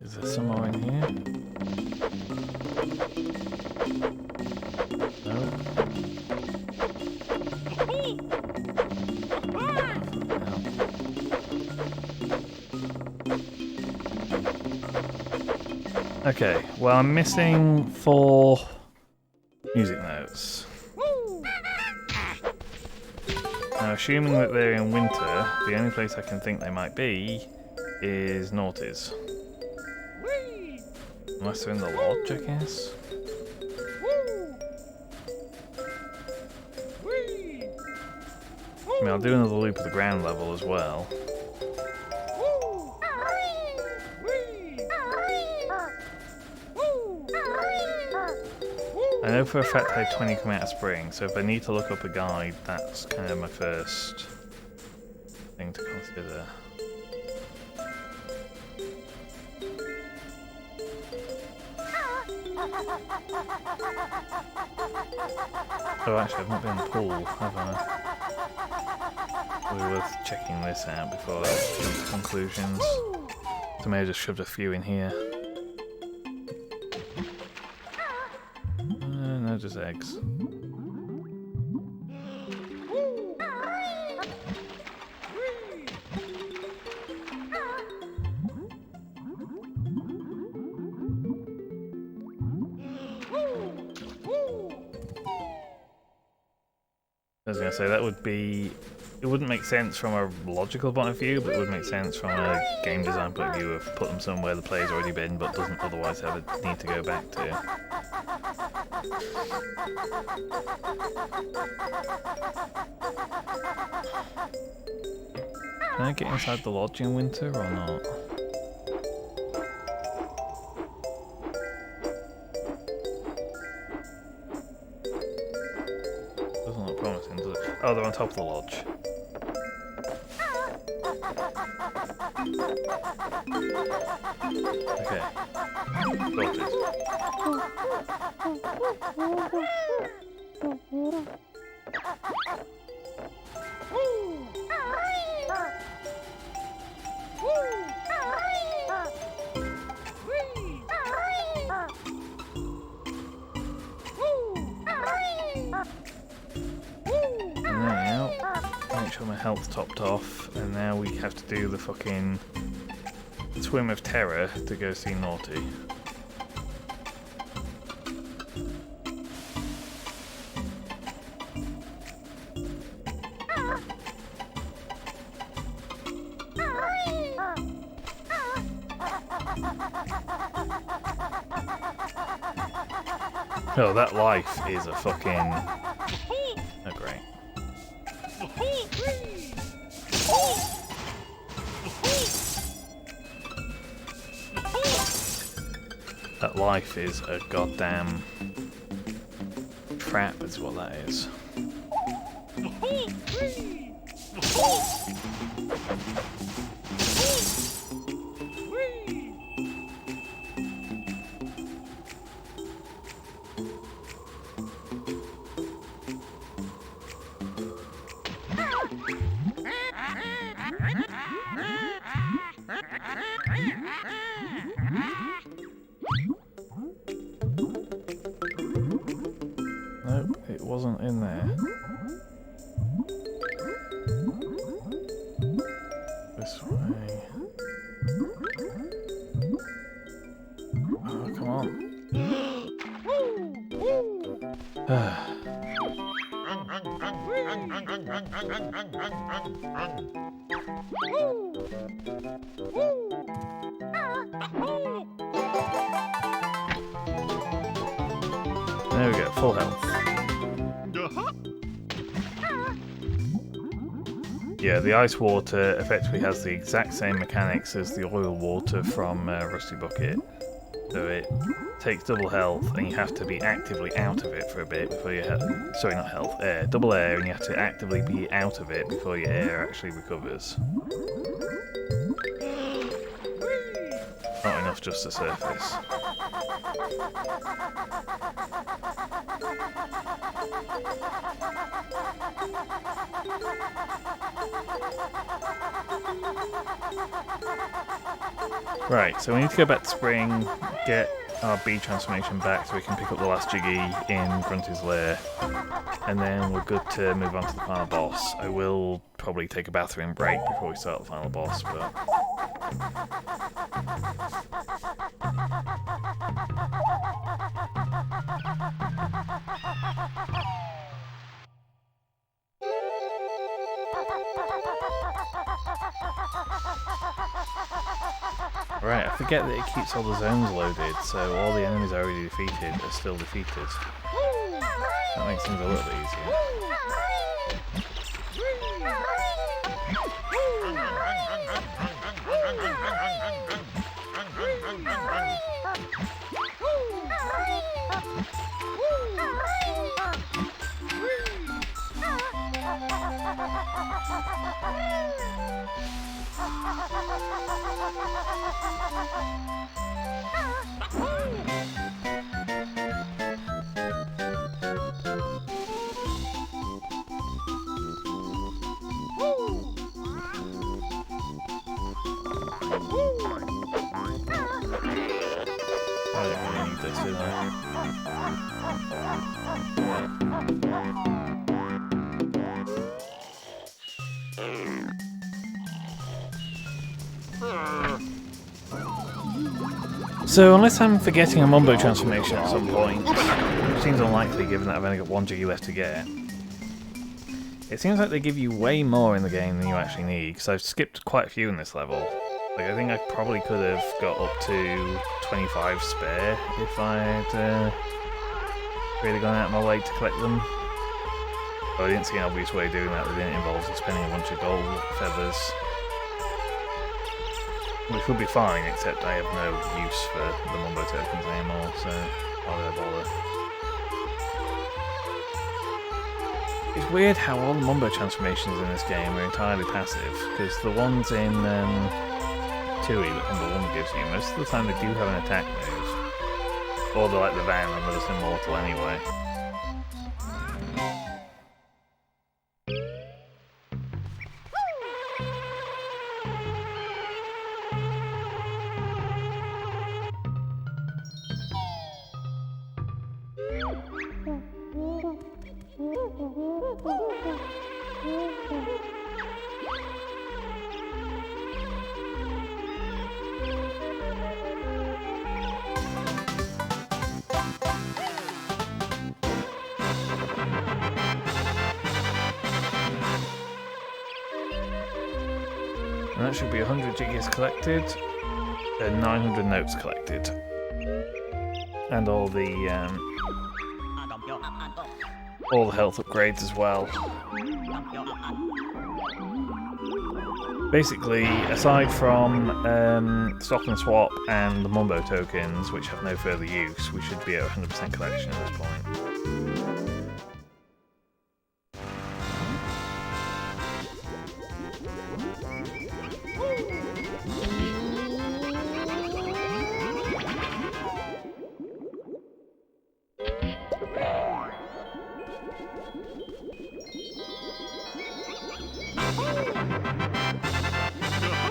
Is there some more in here? No? Okay, well I'm missing 4 music notes. Now assuming that they're in winter, the only place I can think they might be is Naughty's. Unless they're in the lodge, I guess? I mean, I'll do another loop of the ground level as well. I know for a fact I had 20 come out of spring, so if I need to look up a guide, that's kind of my first thing to consider. Oh, actually, I've not been in the pool, have I? Probably worth checking this out before I jump to conclusions. So I may have just shoved a few in here. No, just eggs. I was going to say, that would be... It wouldn't make sense from a logical point of view, but it would make sense from a game design point of view of put them somewhere the player's already been but doesn't otherwise have a need to go back to. Can I get inside the lodge in winter or not? Doesn't look promising, does it? Oh, they're on top of the lodge. Okay. Sorted. Now, make sure my health's topped off, and now we have to do the fucking Swim of Terror to go see Naughty. Oh, that life is a fucking... Oh, great. That life is a goddamn trap, is what that is. Nope, it wasn't in there. This way. Oh, come on. There we go, full health. Yeah, the ice water effectively has the exact same mechanics as the oil water from Rusty Bucket. So it takes double health and you have to be actively out of it for a bit before you sorry, not health, air. Double air, and you have to actively be out of it before your air actually recovers. Not enough just to surface. Right, so we need to go back to Spring, get our bee transformation back so we can pick up the last Jiggy in Grunty's lair, and then we're good to move on to the final boss. I will probably take a bathroom break before we start the final boss, but... Right, I forget that it keeps all the zones loaded, so all the enemies already defeated are still defeated. That makes things a little bit easier. I don't really need this, do I? So, unless I'm forgetting a Mumbo transformation at some point, which seems unlikely given that I've only got one Jiggy left to get, it seems like they give you way more in the game than you actually need, because I've skipped quite a few in this level. Like, I think I probably could have got up to 25 spare if I'd really gone out of my way to collect them. But I didn't see an obvious way of doing that didn't involve spending a bunch of gold feathers. Which would be fine, except I have no use for the Mumbo tokens anymore, so why would I bother? It's weird how all the Mumbo transformations in this game are entirely passive, because the ones in Tui that Number 1 gives you, most of the time they do have an attack move. Or they're like the Van and they're just immortal anyway. And that should be 100 Jiggies collected, and 900 notes collected. And all the all the health upgrades as well. Basically, aside from Stop and Swap and the Mumbo tokens, which have no further use, we should be at 100% collection at this point.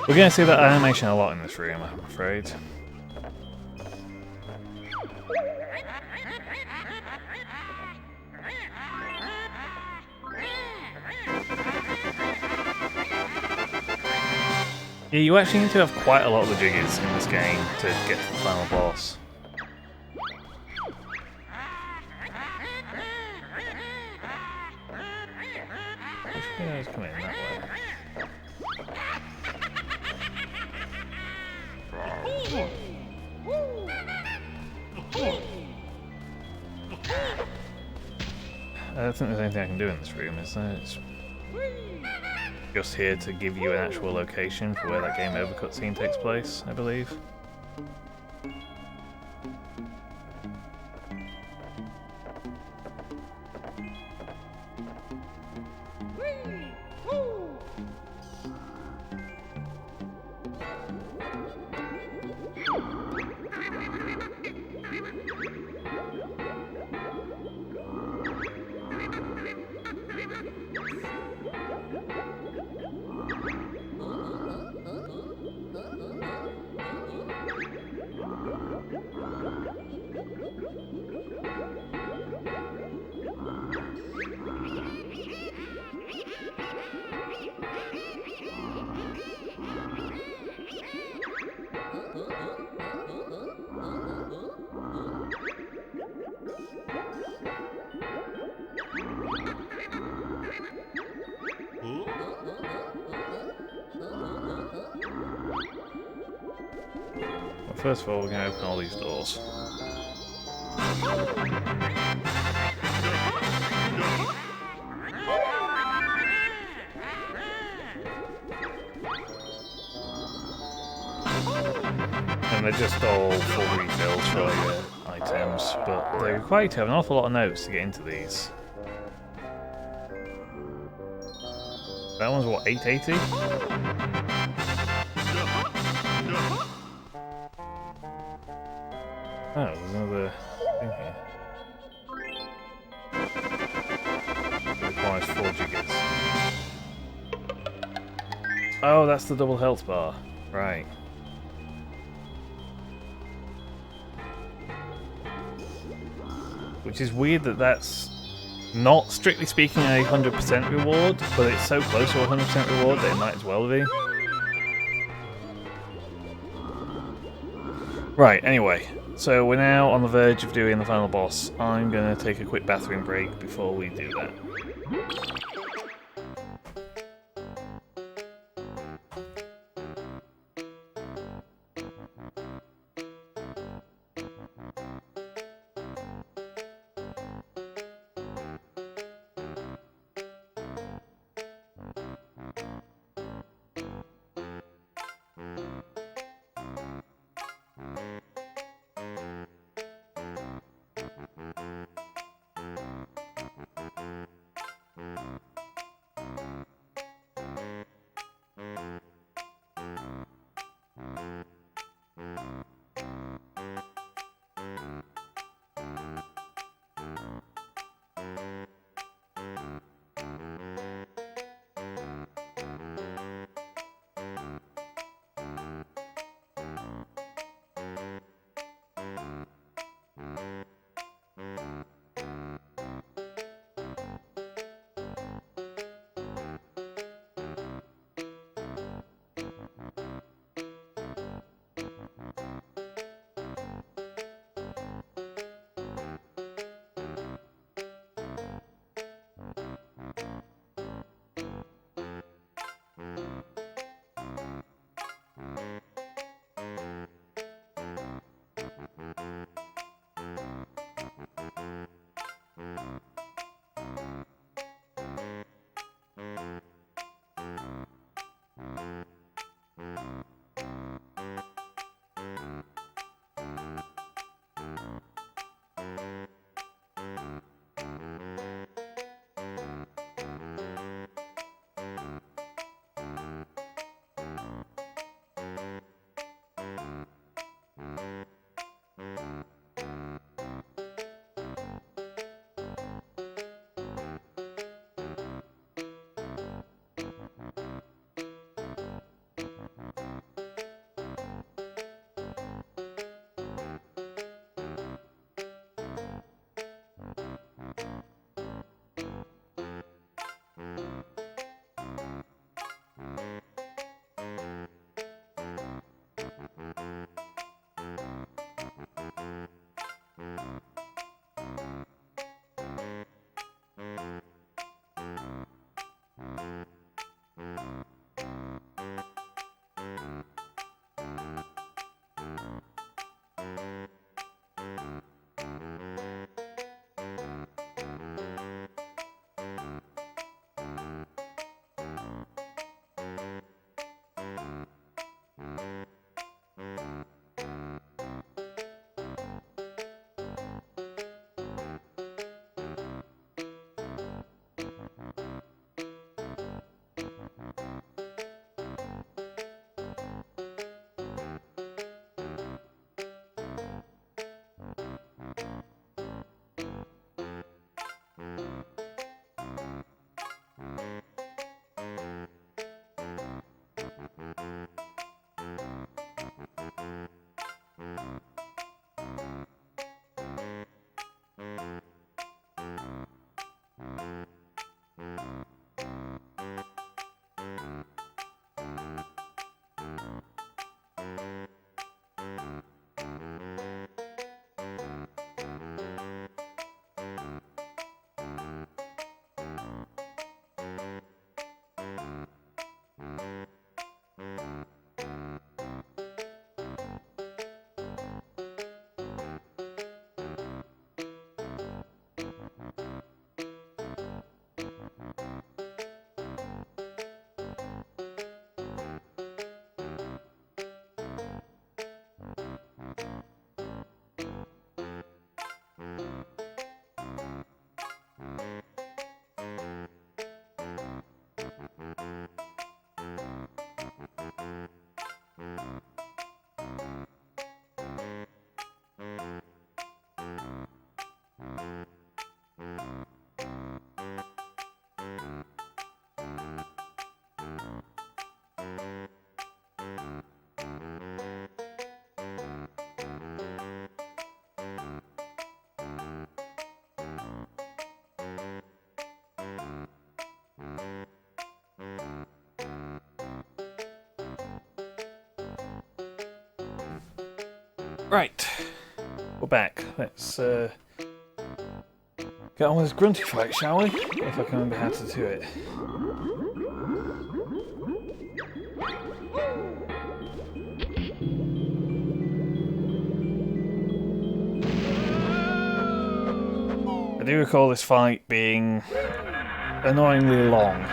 We're going to see that animation a lot in this room, I'm afraid. Yeah, you actually need to have quite a lot of the jiggers in this game to get to the final boss. Which way is coming that way? I don't think there's anything I can do in this room, is there? It's just here to give you an actual location for where that game over cutscene takes place, I believe. Well, first of all, we're going to open all these doors. And they're just all full refills for your items, but they require you to have an awful lot of notes to get into these. That one's what, 880? Oh, there's another thing here. It requires 4 jiggers. Oh, that's the double health bar. Right. Which is weird that that's not, strictly speaking, a 100% reward, but it's so close to a 100% reward that it might as well be. Right, anyway. So we're now on the verge of doing the final boss. I'm going to take a quick bathroom break before we do that. Right, we're back. Let's get on with this grunty fight, shall we? If I can remember how to do it. I do recall this fight being annoyingly long.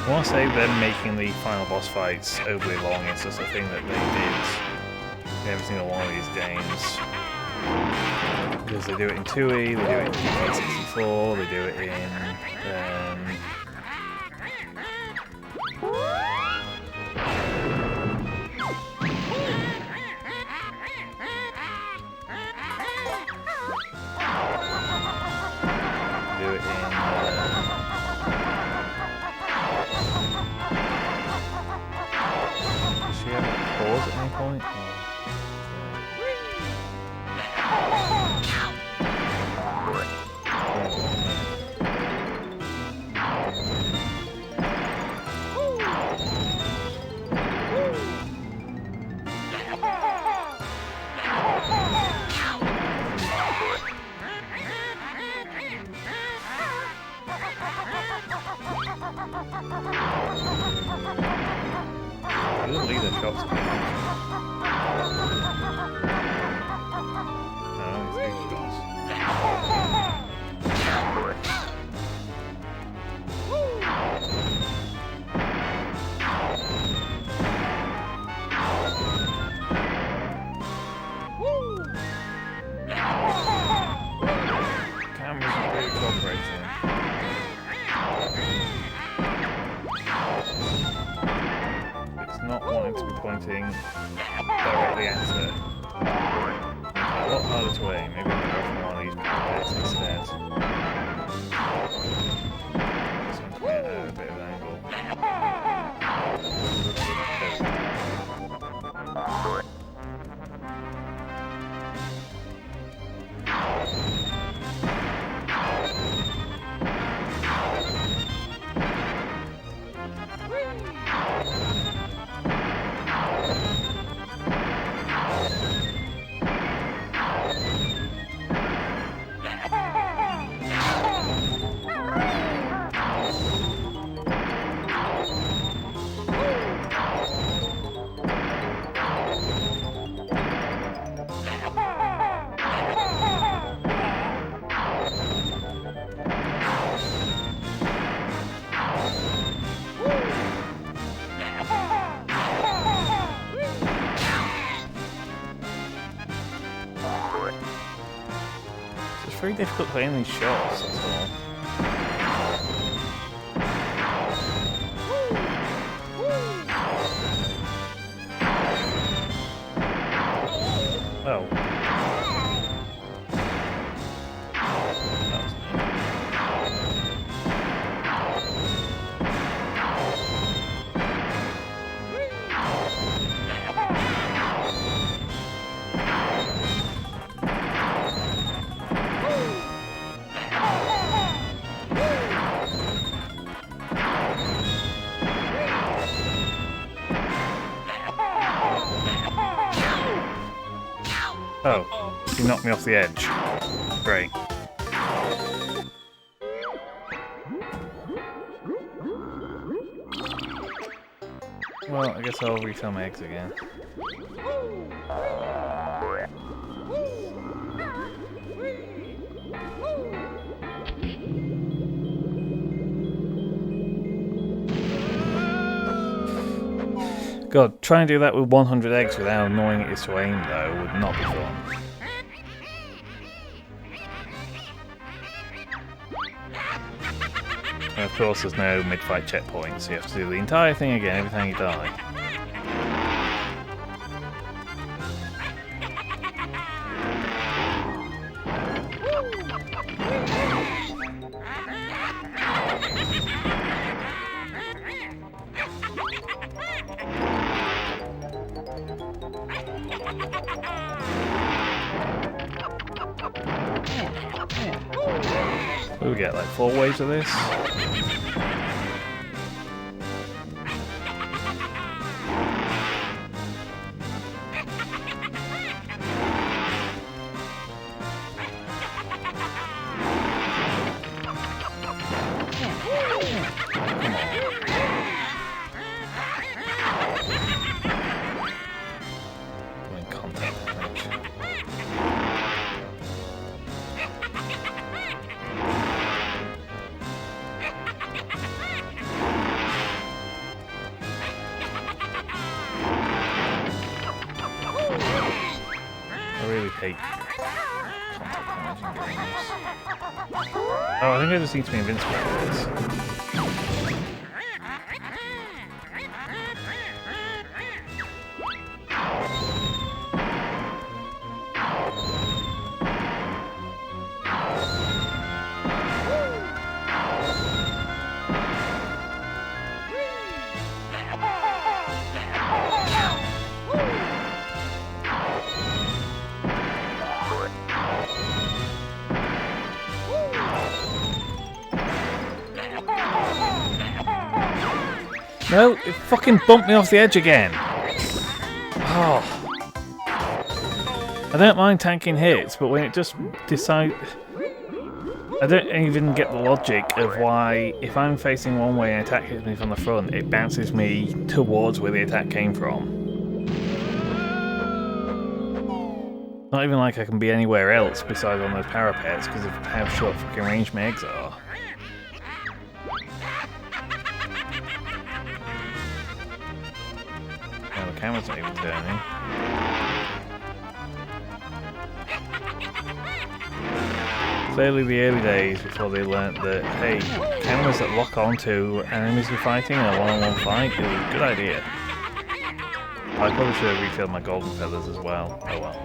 I want to say them making the final boss fights overly long, it's just a thing that they did in every single one of these games. Because they do it in 2E, they do it in DK64, they do it in... He doesn't leave the shots. No, he's 8 shots. Camera's not really cooperating. It's not wanting to be pointing directly at it. A lot harder to aim. Maybe I'm going to go for one of these bits instead. This one's going to get a bit of an angle. It's very difficult to aim these shots, that's all. Oh. That was neat. Oh, you knocked me off the edge. Great. Well, I guess I'll refill my eggs again. God, trying to do that with 100 eggs with how annoying it is to aim, though, would not be fun. And of course, there's no mid-fight checkpoint, so you have to do the entire thing again every time you die. What do we get, like 4 waves of this? Doing contact damage. I really hate contact damage in games. Oh, I think I just need to be invincible for this. No, it fucking bumped me off the edge again. Oh. I don't mind tanking hits, but when it just decides... I don't even get the logic of why, if I'm facing one way and attack hits me from the front, it bounces me towards where the attack came from. Not even like I can be anywhere else besides on those parapets because of how short fucking range my eggs are. Now the camera's not even turning. Clearly the early days before they learnt that, hey, cameras that lock onto enemies you're fighting in a one-on-one fight is a good idea. I probably should have refilled my golden feathers as well. Oh well.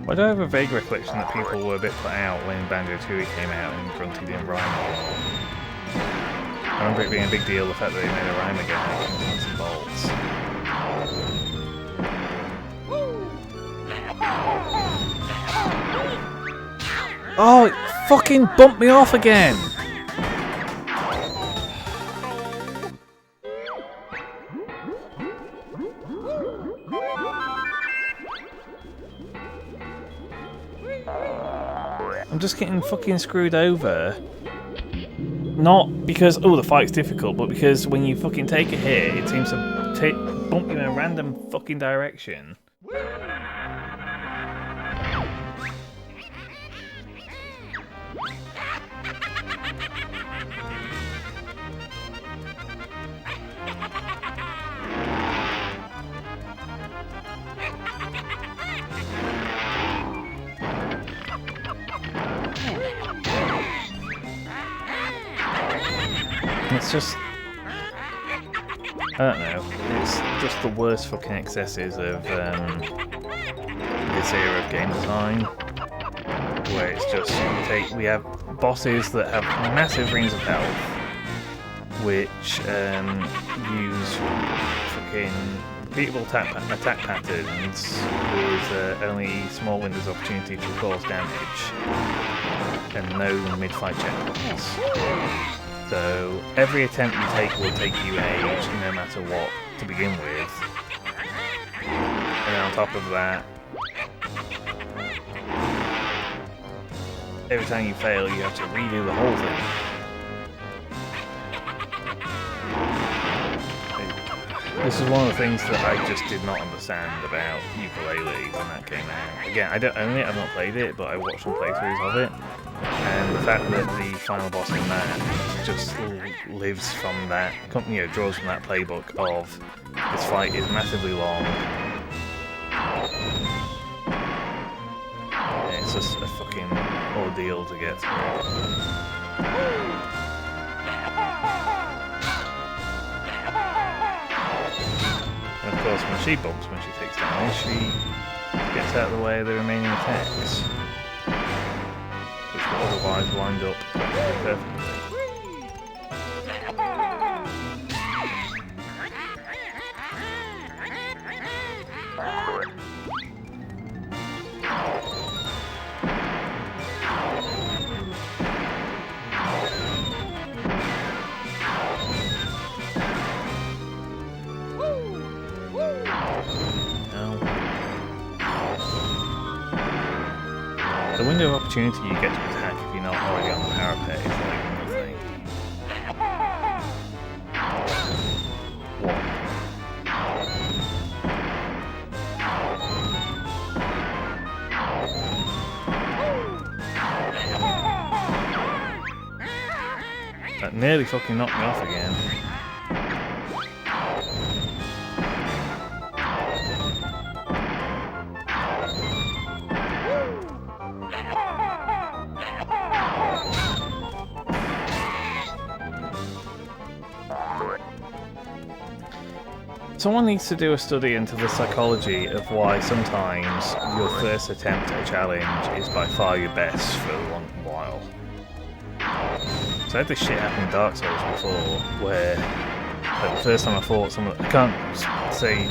Why do I have a vague recollection that people were a bit put out when Banjo-Tooie came out and Grunty didn't rhyme anymore? I remember it being a big deal, the fact that they made a rhyme again, like nuts and bolts. Oh, it fucking bumped me off again! I'm just getting fucking screwed over. Not because, oh, the fight's difficult, but because when you fucking take a hit, it seems to bump you in a random fucking direction. It's just, I don't know, it's just the worst fucking excesses of this era of game design, where it's just, we have bosses that have massive rings of health, which use fucking repeatable attack patterns with only small windows of opportunity to cause damage, and no mid-fight checkpoints. So every attempt you take will take you age, no matter what, to begin with. And then on top of that, every time you fail, you have to redo the whole thing. This is one of the things that I just did not understand about Yooka-Laylee when that came out. Again, I don't own it, I've not played it, but I watched some playthroughs of it. And the fact that the final boss in that just lives from that, you know, draws from that playbook of this fight is massively long. And it's just a fucking ordeal to get through. And of course, when she bumps, when she takes damage, she gets out of the way of the remaining attacks, which will otherwise wind up perfectly. The window of opportunity you get to attack if you're not already on the parapet is like nothing. What? That nearly fucking knocked me off again. Someone needs to do a study into the psychology of why sometimes your first attempt at a challenge is by far your best for a long while. So I had this shit happen in Dark Souls before, where like, the first time I fought someone, I can't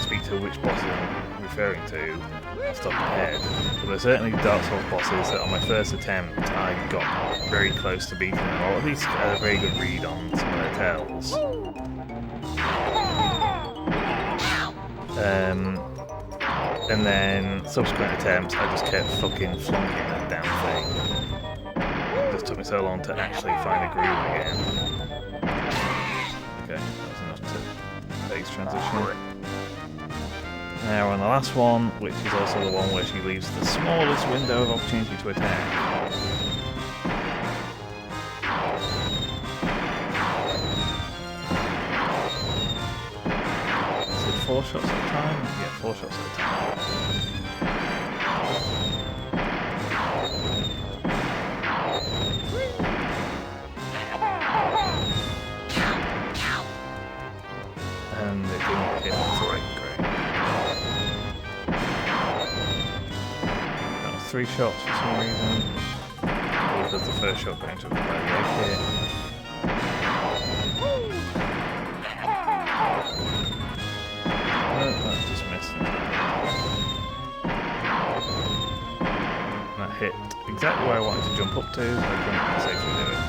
speak to which bosses I'm referring to off the top of my head, but there's certainly Dark Souls bosses that on my first attempt I got very close to beating them, or at least had a very good read on some of their tells. And then subsequent attempts I just kept fucking flunking that damn thing. It just took me so long to actually find a groove again. Okay, that was enough to phase transition. Now we're on the last one, which is also the one where she leaves the smallest window of opportunity to attack. Is it 4 shots at a time? Yeah, 4 shots at a time. And it didn't hit the right great. That was 3 shots for some reason. Because the first shot going to the right leg hit. That just missed. And that hit exactly where I wanted to jump up to, so I couldn't safely do it.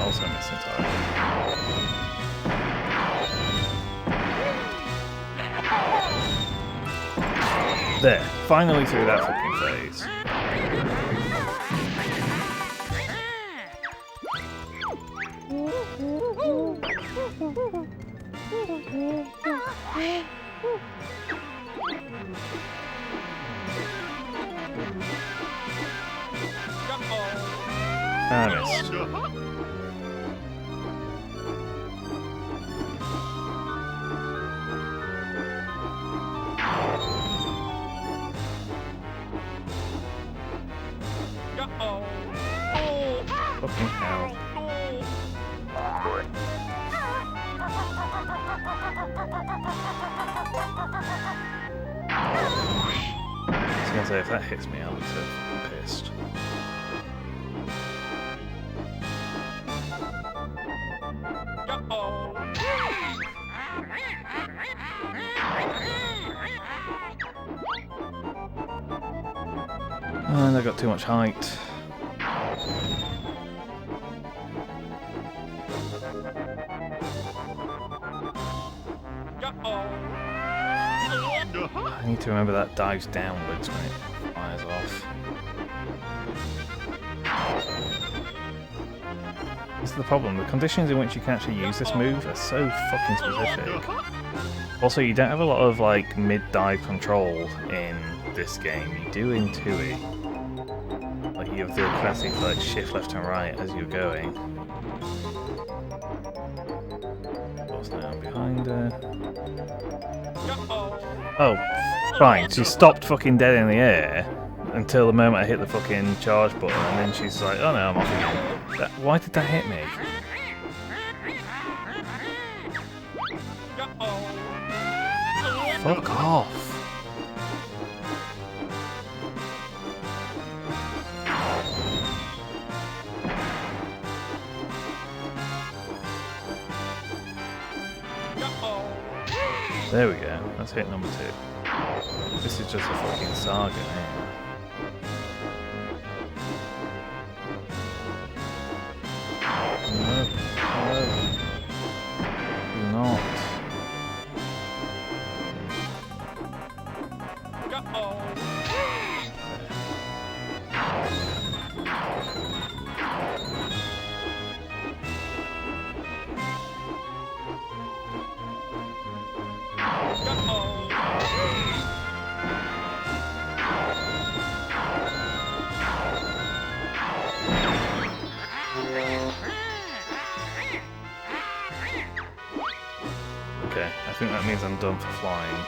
Also missed entirely. There, finally through that fucking phase. I missed. Fucking hell. I was gonna say, if that hits me, I'll be so pissed. And I got too much height. I need to remember that dives downwards when it fires off. This is the problem, the conditions in which you can actually use this move are so fucking specific. Also, you don't have a lot of like mid-dive control in this game. You do in 2E. Like you have the classic like shift left and right as you're going. What's now behind her? Oh, fine. She stopped fucking dead in the air until the moment I hit the fucking charge button, and then she's like, "Oh no, I'm off again." Why did that hit me? Fuck off. There we go, that's hit number 2. This is just a fucking saga, eh? No, no, do not. think that means I'm done for flying.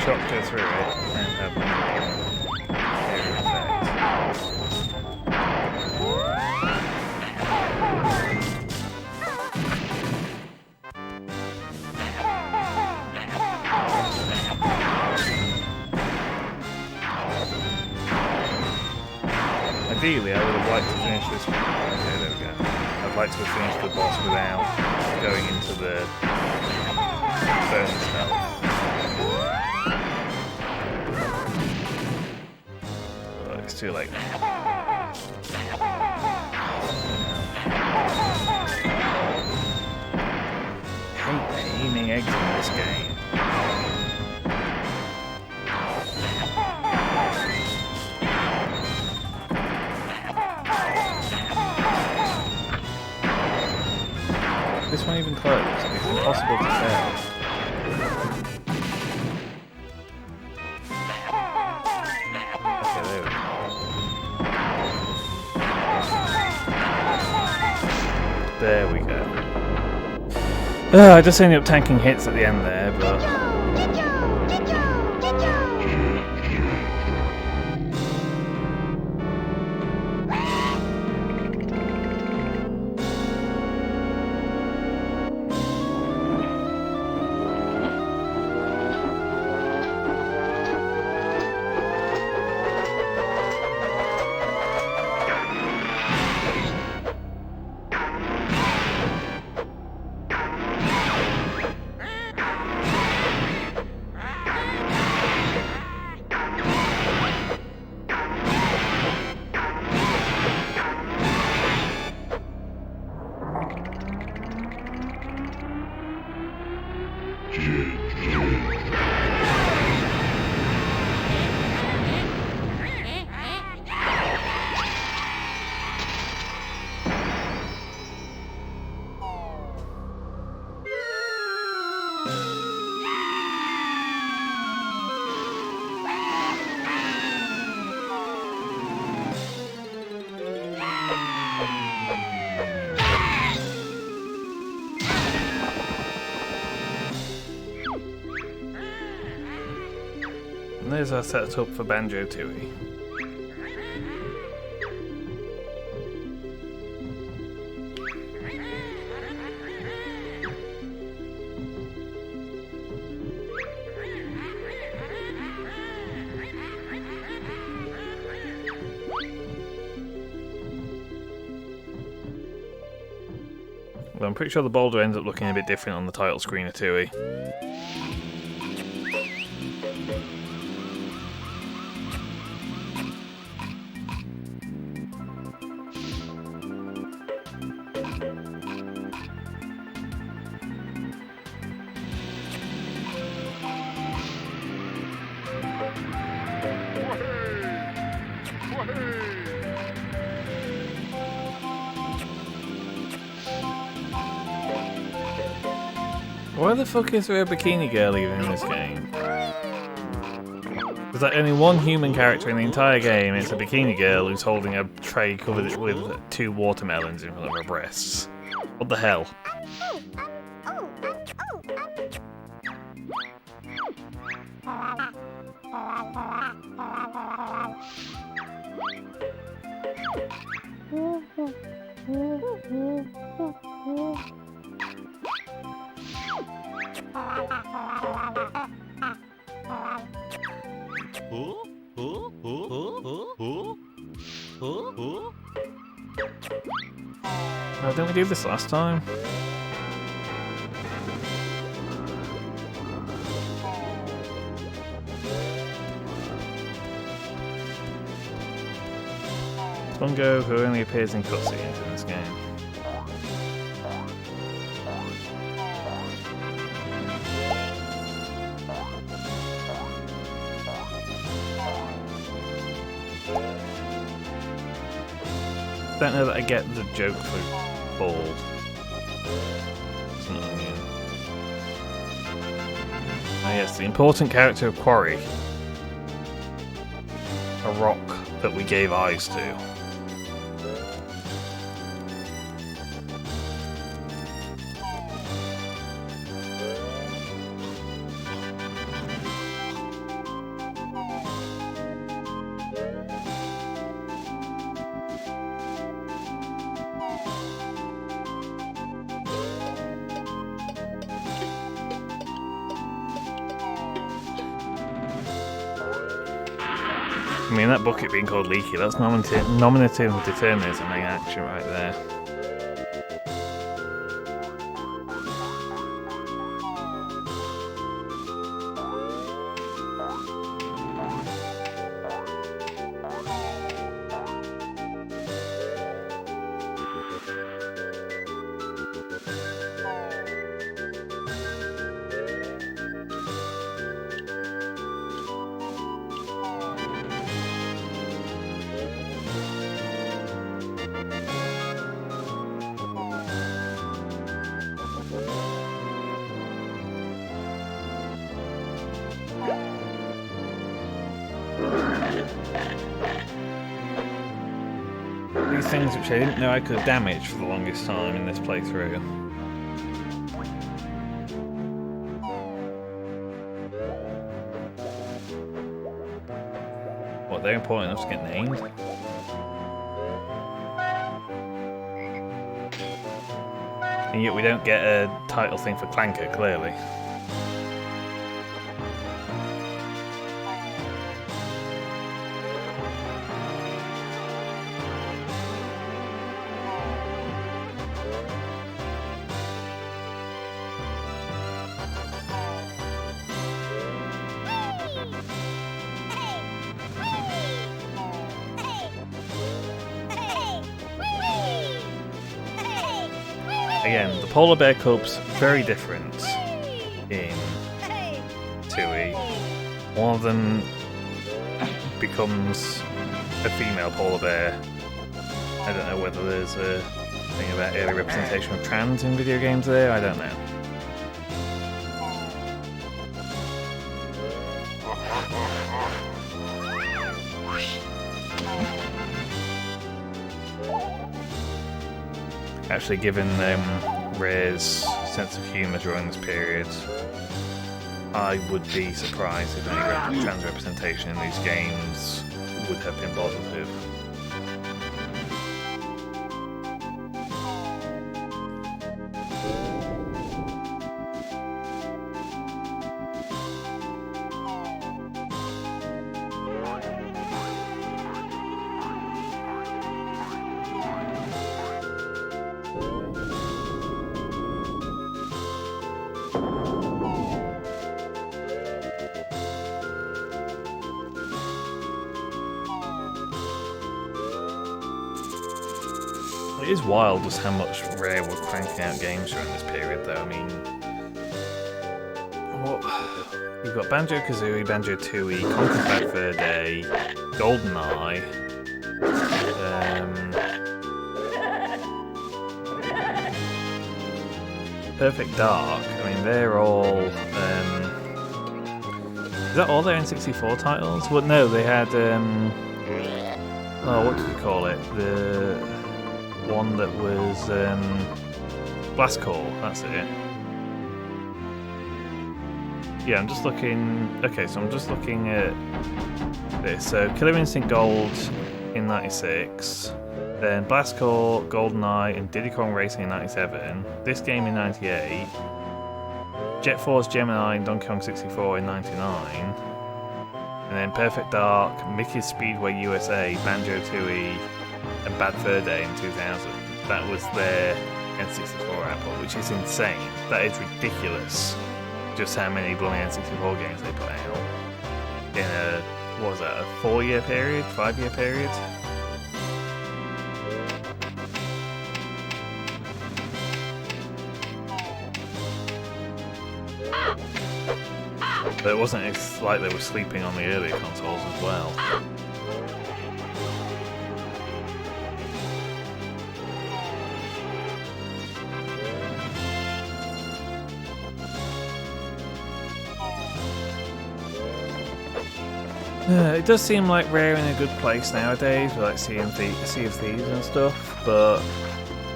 Shot go through it and have Ideally, I would have liked to finish this. Okay, there we go. I'd like to have finished the boss without going into the bonus health. It's too late. I hate aiming eggs in this game. This one even close. It's impossible to tell. There we go. I just ended up tanking hits at the end there, but... And there's our setup for Banjo-Tooie. Well, I'm pretty sure the boulder ends up looking a bit different on the title screen of Tooie. Why the fuck is there a bikini girl even in this game? There's like only one human character in the entire game. It's a bikini girl who's holding a tray covered with 2 watermelons in front of her breasts. What the hell? Oh, didn't we do this last time? Bungo, who only appears in cutscenes in this game. Don't know that I get the joke for bald. It's not onion. Ah yes, the important character of Quarry. A rock that we gave eyes to. I mean, that bucket being called leaky, that's nominative determinism in action right there. These things which I didn't know I could damage for the longest time in this playthrough. What, they're important enough to get named? And yet we don't get a title thing for Clanker, clearly. Again, the polar bear cubs, very different in 2E. One of them becomes a female polar bear. I don't know whether there's a thing about early representation of trans in video games there, I don't know. Actually, given Rare's sense of humour during this period, I would be surprised if any trans representation in these games would have been bothered with. It is wild just how much Rare were cranking out games during this period, though. I mean, what? You've got Banjo-Kazooie, Banjo-Tooie, Conker's Bad Fur Day, GoldenEye. Perfect Dark, I mean, they're all... is that all their N64 titles? Well, no, they had... oh, what did you call it? The one that was... Blast Core, that's it. Yeah, I'm just looking... Okay, so I'm just looking at this. So, Killer Instinct Gold in 96, then Blast Core, GoldenEye, and Diddy Kong Racing in 97, this game in 98, Jet Force Gemini and Donkey Kong 64 in 99, and then Perfect Dark, Mickey's Speedway USA, Banjo-Tooie, and Bad Fur Day in 2000. That was their N64 output, which is insane. That is ridiculous. Just how many blooming N64 games they put out in a, what was that, a 4-year period, 5-year period? But it wasn't like they were sleeping on the earlier consoles as well. It does seem like Rare in a good place nowadays with like Sea of Thieves and stuff, but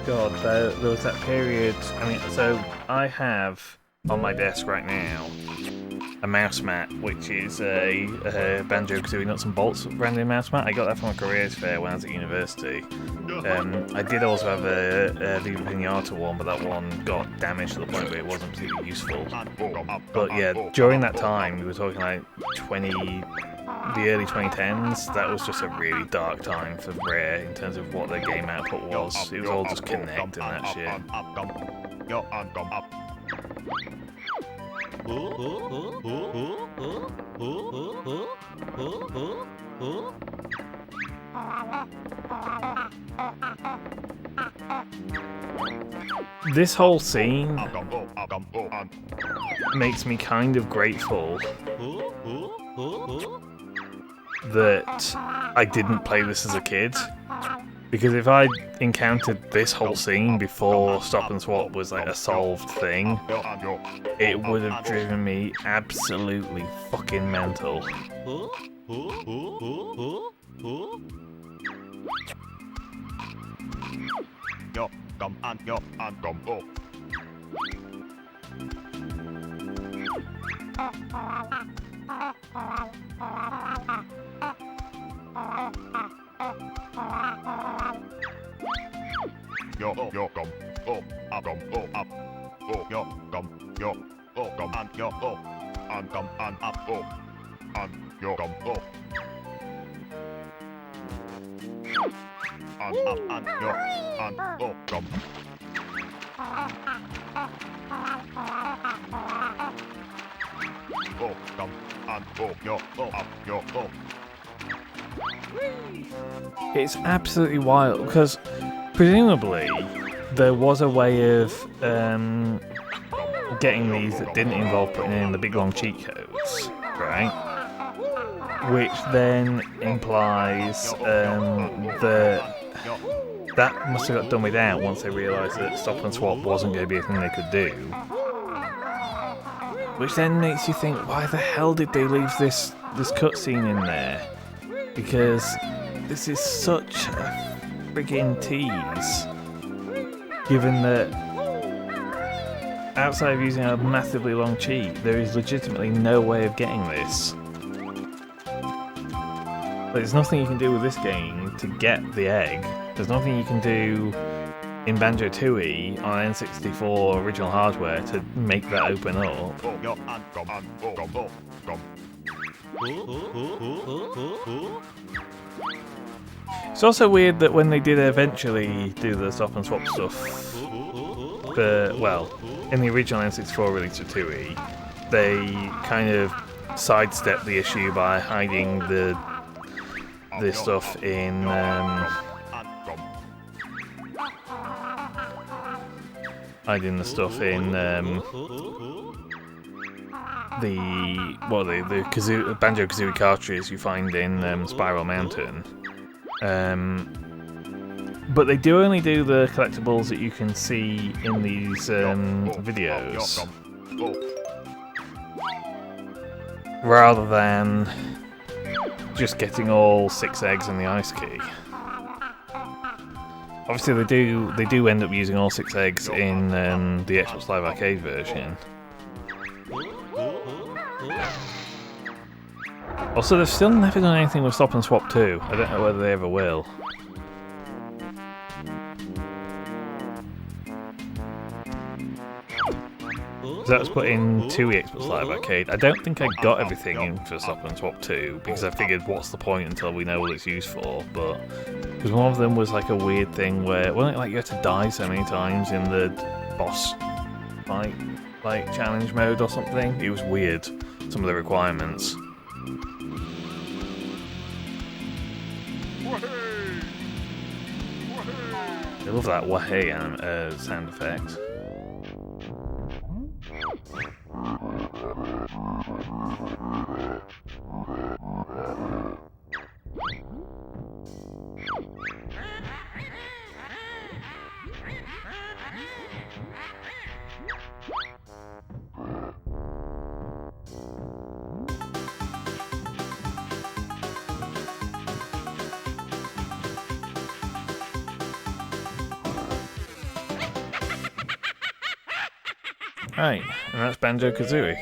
God, there was that period. I mean, so I have on my desk right now a mouse mat, which is a Banjo-Kazooie Nuts and Bolts branded mouse mat. I got that from a careers fair when I was at university. I did also have a Viva Pinata one, but that one got damaged to the point where it wasn't particularly useful. But yeah, during that time, we were talking like the early 2010s, that was just a really dark time for Rare in terms of what their game output was. It was all just Kinect and that shit. This whole scene makes me kind of grateful that I didn't play this as a kid, because if I'd encountered this whole scene before Stop and Swap was like a solved thing, it would have driven me absolutely fucking mental. It's absolutely wild, because presumably there was a way of getting these that didn't involve putting in the big long cheat codes, right? Which then implies that must have got done without once they realised that Stop and Swap wasn't going to be a thing they could do. Which then makes you think, why the hell did they leave this cutscene in there? Because this is such a friggin' tease. Given that outside of using a massively long cheat, there is legitimately no way of getting this. There's nothing you can do with this game to get the egg. There's nothing you can do in Banjo-Tooie on N64 original hardware to make that open up. It's also weird that when they did eventually do the Stop and Swap stuff, in the original N64 release of Tooie, they kind of sidestepped the issue by hiding the stuff in the Banjo-Kazooie cartridges you find in Spiral Mountain. But they do only do the collectibles that you can see in these videos, rather than just getting all 6 eggs and the ice key. Obviously, they do end up using all 6 eggs in the Xbox Live Arcade version. Also, they've still never done anything with Stop and Swap 2. I don't know whether they ever will. That was put into the Xbox Live Arcade. I don't think I got everything in for Stop and Swap 2 because I figured what's the point until we know what it's used for, but because one of them was like a weird thing where, wasn't it like you had to die so many times in the boss fight, like challenge mode or something? It was weird, some of the requirements. I love that wahey sound effect. Right, and that's Banjo-Kazooie.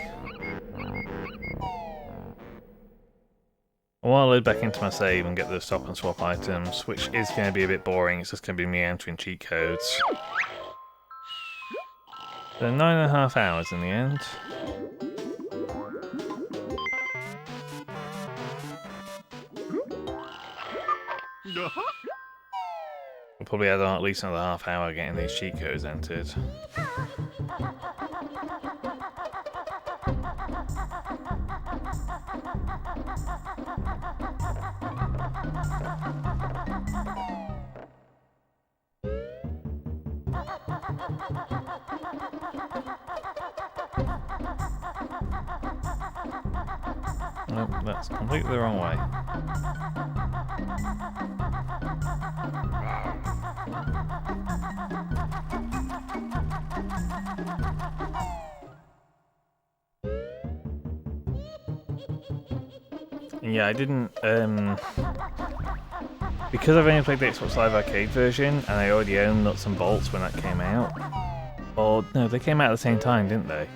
Well, I'll load back into my save and get the stop and swap items, which is going to be a bit boring. It's just going to be me entering cheat codes. So 9.5 hours in the end. We'll probably add on at least another half hour getting these cheat codes entered. Nope, that's completely the wrong way. Yeah, I didn't, because I've only played the Xbox Live Arcade version, and I already owned Nuts and Bolts when that came out. Or, no, they came out at the same time, didn't they?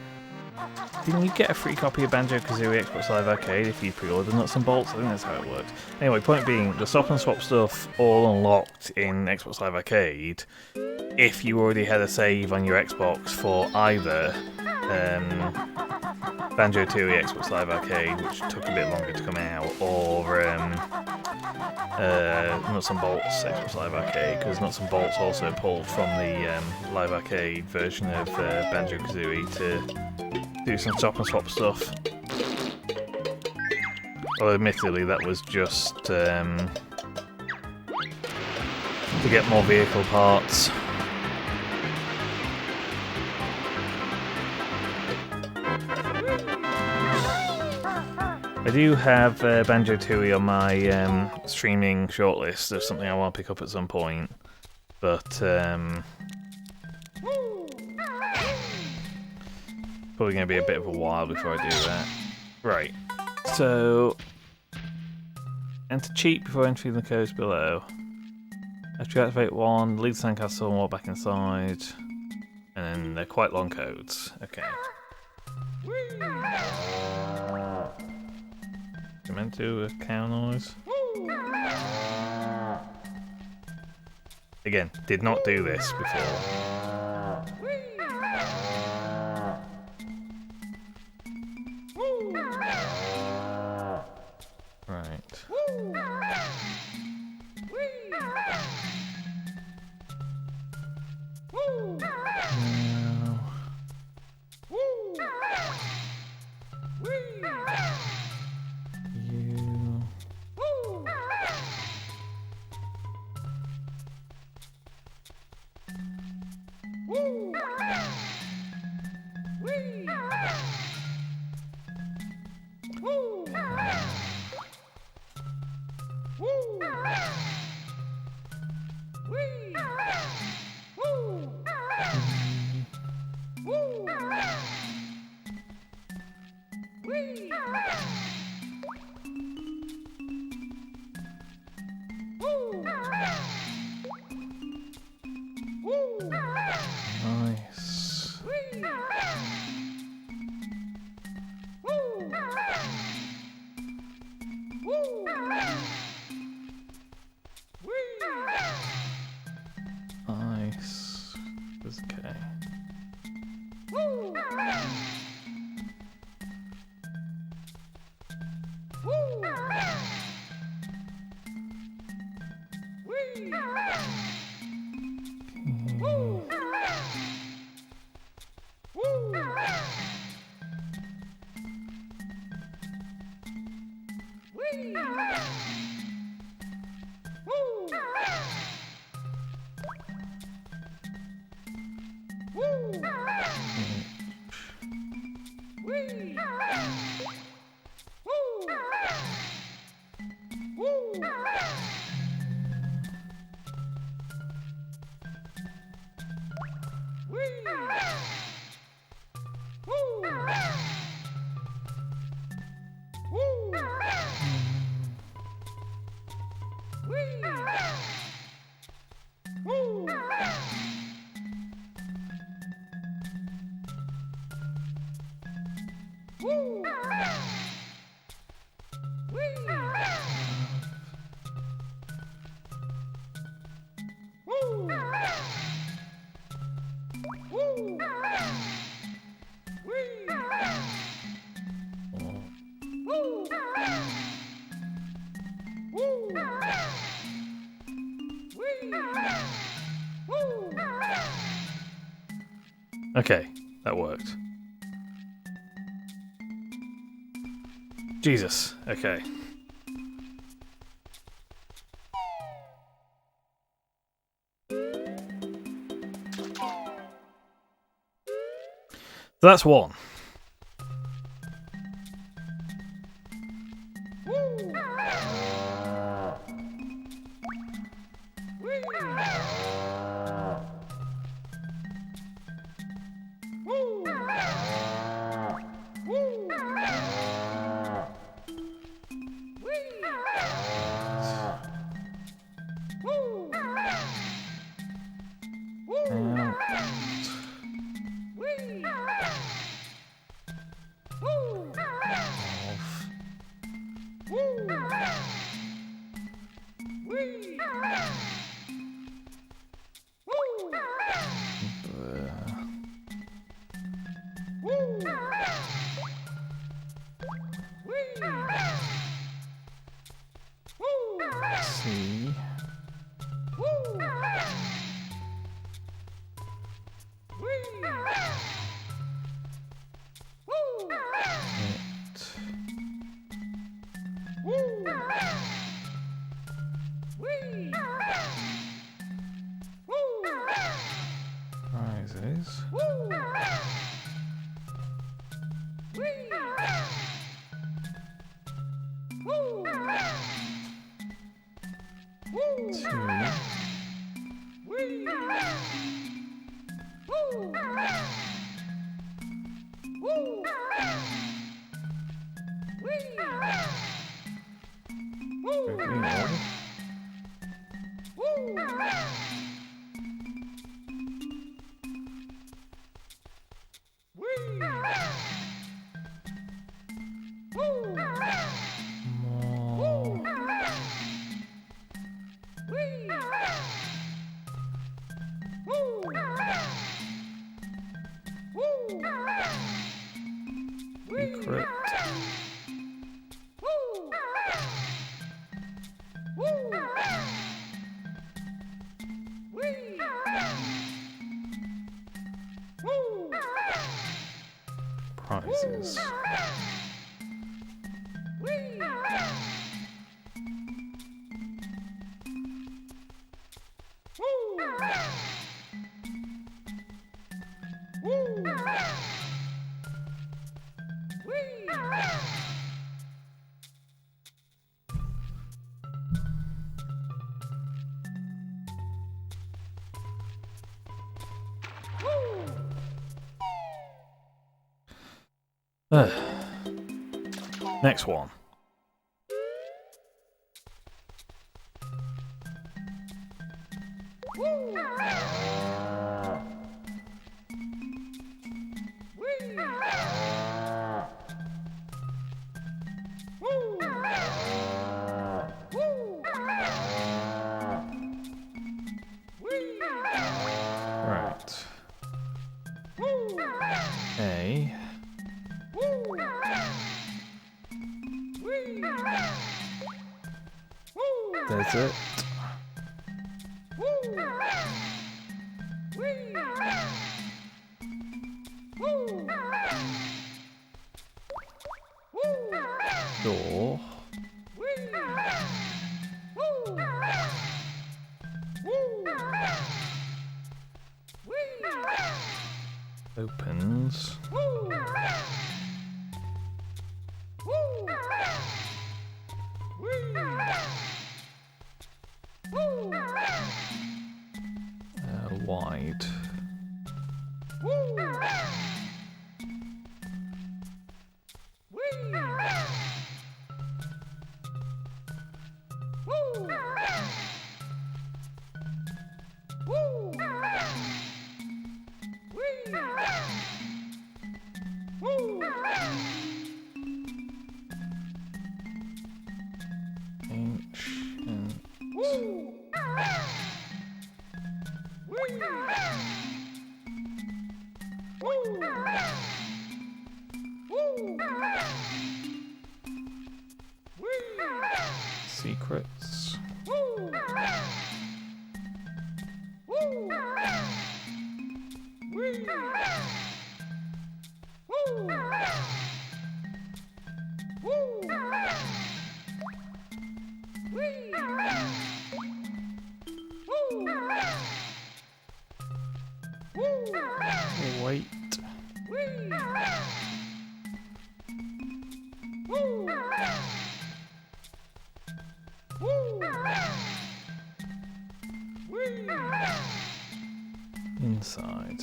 Didn't you get a free copy of Banjo-Kazooie Xbox Live Arcade if you pre-ordered Nuts and Bolts? I think that's how it worked. Anyway, point being, the stop and swap stuff all unlocked in Xbox Live Arcade if you already had a save on your Xbox for either Banjo-Tooie Xbox Live Arcade, which took a bit longer to come out, or Nuts and Bolts Xbox Live Arcade, because Nuts and Bolts also pulled from the Live Arcade version of Banjo-Kazooie to do some stop and swap stuff. Well, admittedly, that was just to get more vehicle parts. I do have Banjo-Tooie on my streaming shortlist of something I want to pick up at some point, but probably going to be a bit of a while before I do that. Right, so enter cheat before entering the codes below. After you activate one, leave the sandcastle and walk back inside, and then they're quite long codes. Okay. You meant to a cow noise? Again, did not do this before. Right. Okay, that worked. Jesus, okay. So that's one. Prizes. Next one. Right. A. Desert. Door. Opens. inside. Ancient. Secrets. Wait. Inside.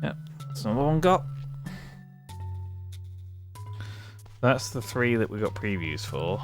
Yep, that's another one got. That's the 3 that we got previews for.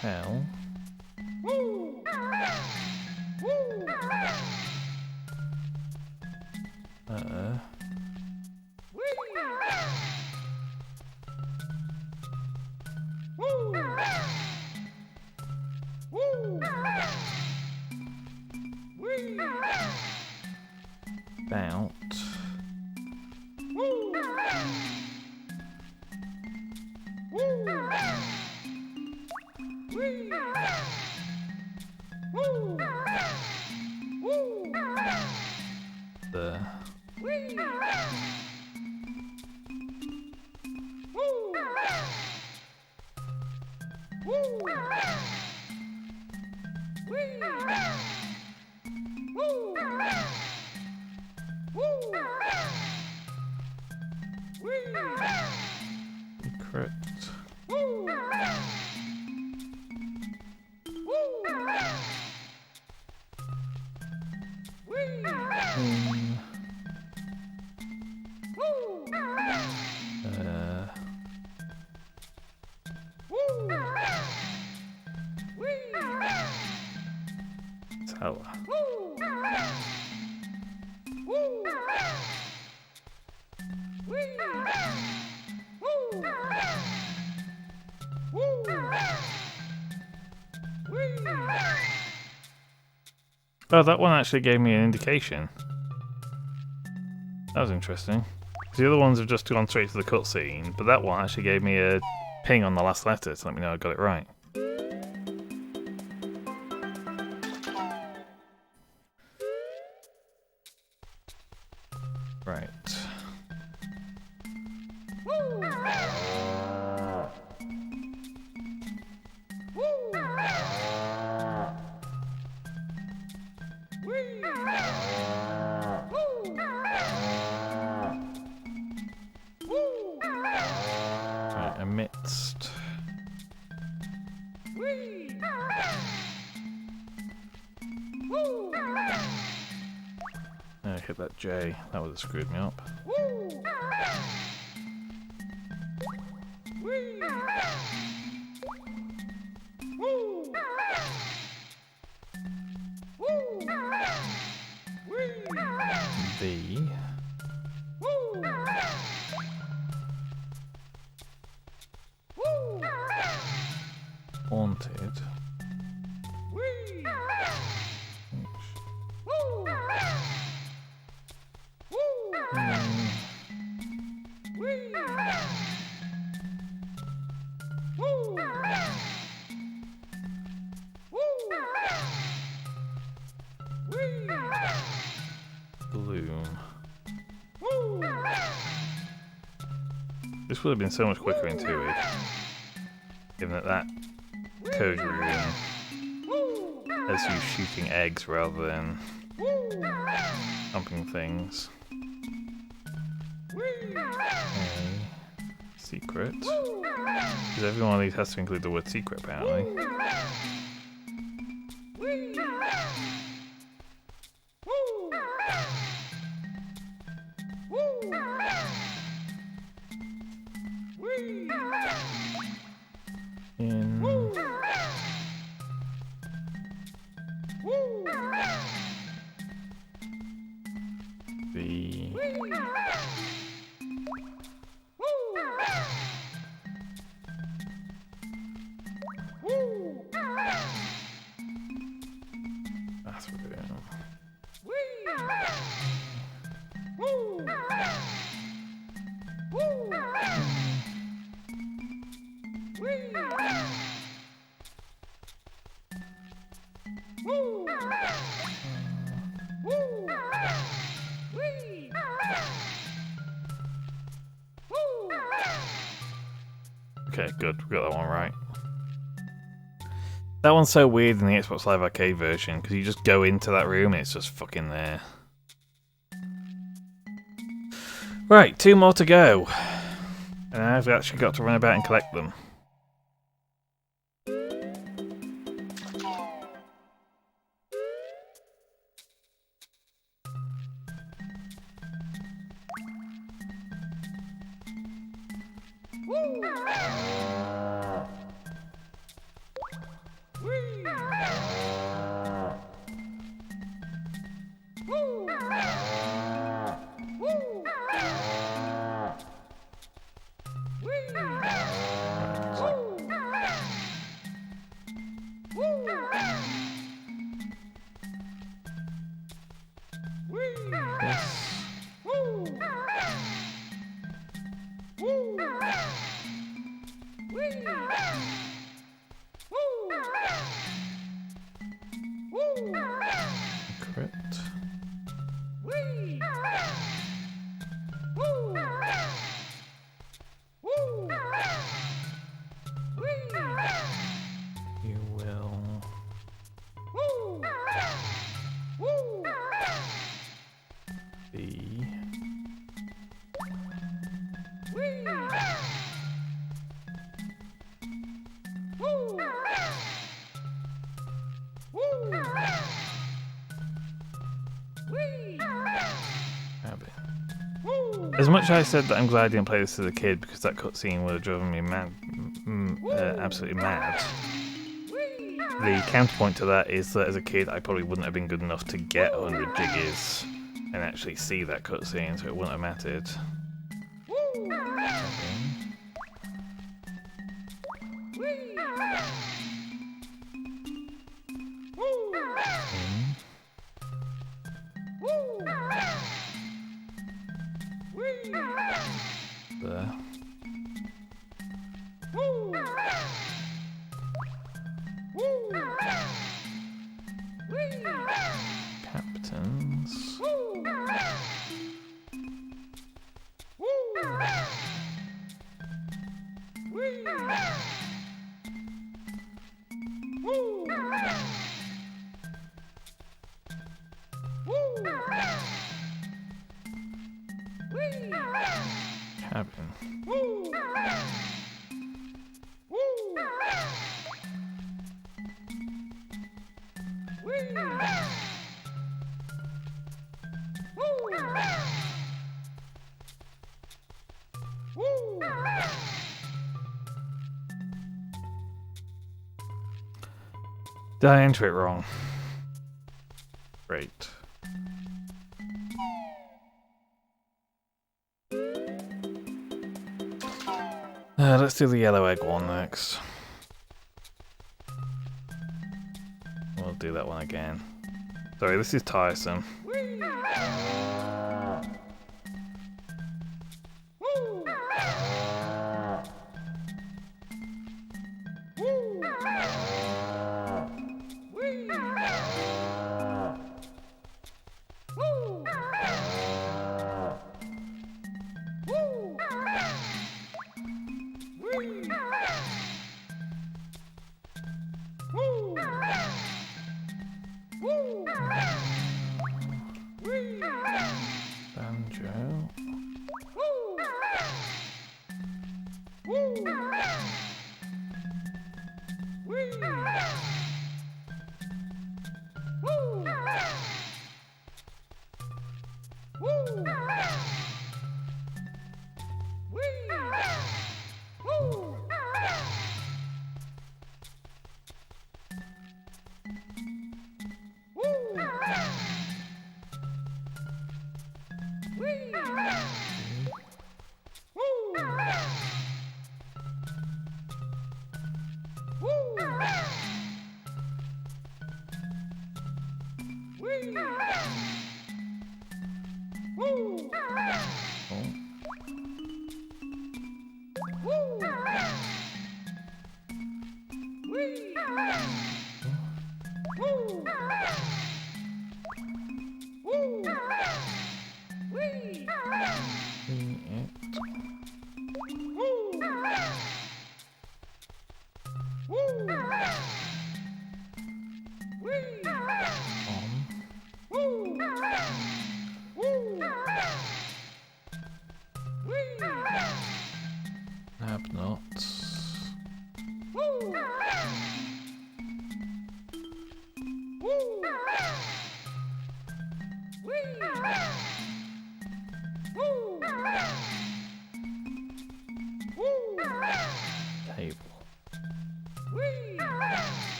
Hell. About. The secret. Tower. Oh, that one actually gave me an indication. That was interesting. The other ones have just gone straight to the cutscene, but that one actually gave me a ping on the last letter to let me know I got it right. Right. hit that J. That would have screwed me up. V. Haunted. Bloom. This would have been so much quicker in 2 weeks, given that code room has you shooting eggs rather than humping things. Okay. Secret. Because every one of these has to include the word secret, apparently. In the bathroom. Okay, good. We got that one right. That one's so weird in the Xbox Live Arcade version because you just go into that room and it's just fucking there. Right, 2 more to go. And I've actually got to run about and collect them. As much as I said that I'm glad I didn't play this as a kid because that cutscene would have driven me mad, absolutely mad. The counterpoint to that is that as a kid I probably wouldn't have been good enough to get 100 jiggies and actually see that cutscene, so it wouldn't have mattered. There. Captains. Cabin. Did I enter it wrong? Great. Let's do the yellow egg one next. We'll do that one again. Sorry, this is tiresome.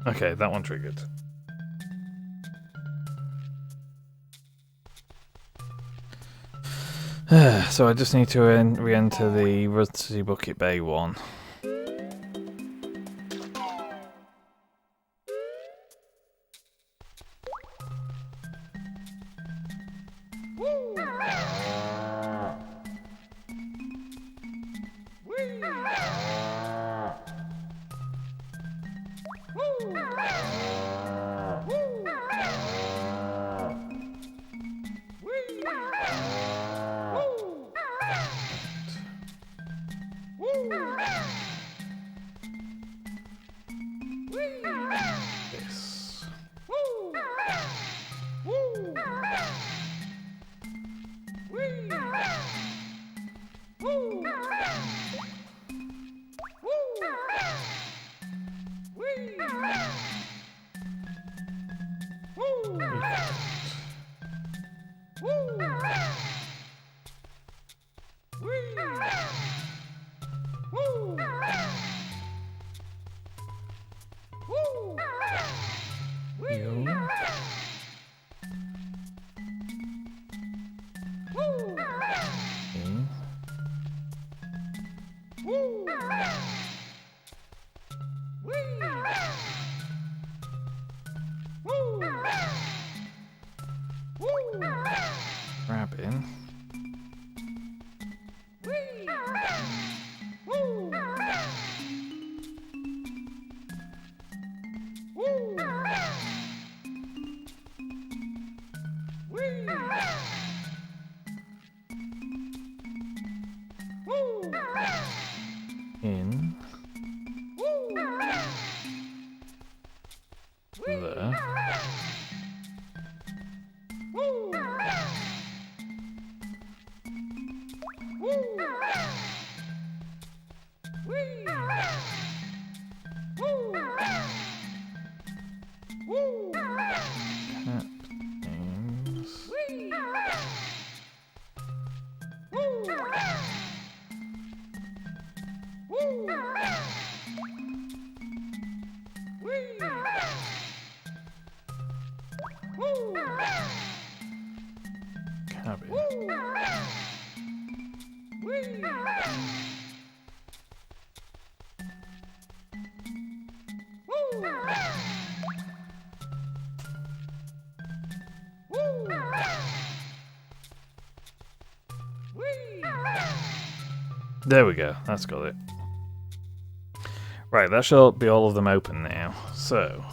Okay, that one triggered. So I just need to re-enter the Rusty Bucket Bay one. Cabin. There we go, that's got it. Right, that shall be all of them open now. So.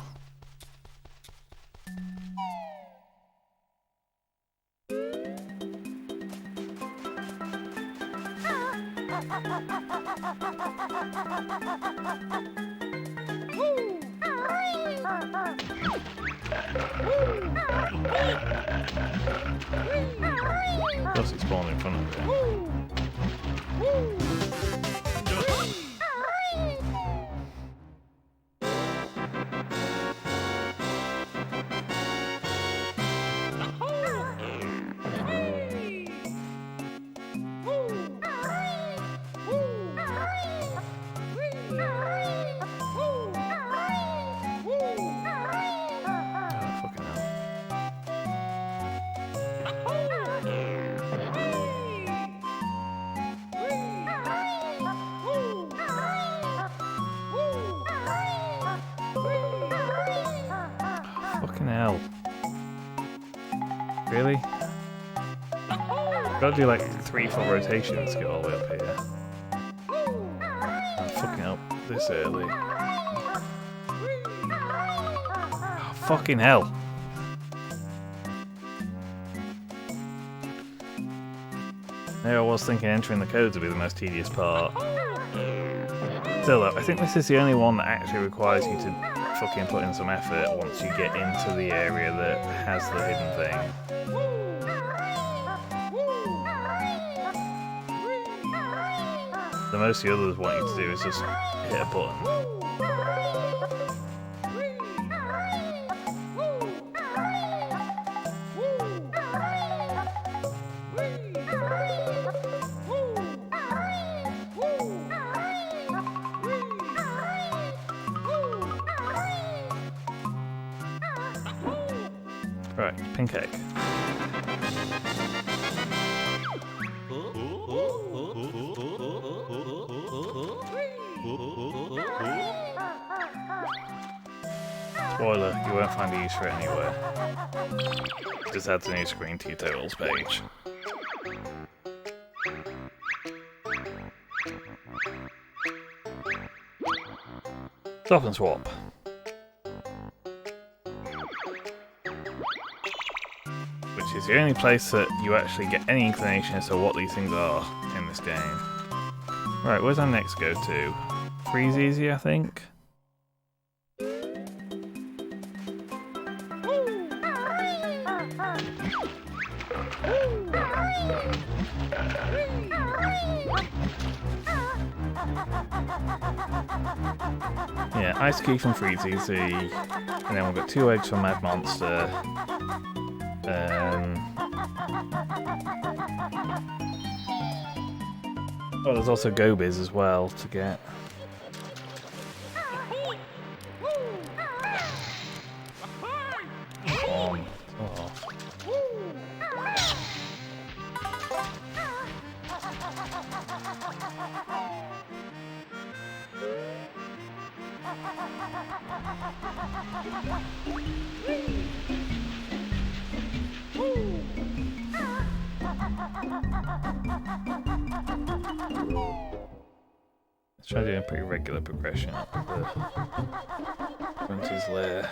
Of course it spawned in front of it. Fucking hell. Really? Gotta do like 3-4 rotations to get all the way up here. I'm fucking up this early. Oh, fucking hell. There I was thinking entering the codes would be the most tedious part. Still though, I think this is the only one that actually requires you to fucking put in some effort once you get into the area that has the hidden thing. The most the others want you to do is just hit a button. Right, pink egg. Spoiler, you won't find a use for it anywhere. It just adds a new screen to your totals page. Stop and swap. Which is the only place that you actually get any inclination as to what these things are in this game. Right, where's our next go to? Freeze easy, I think. Yeah, Ice Key from Freeze Easy, and then we've got 2 eggs from Mad Monster. Oh, there's also Gobies as well to get. Oh. Let's try doing a pretty regular progression up to the Grunter's lair.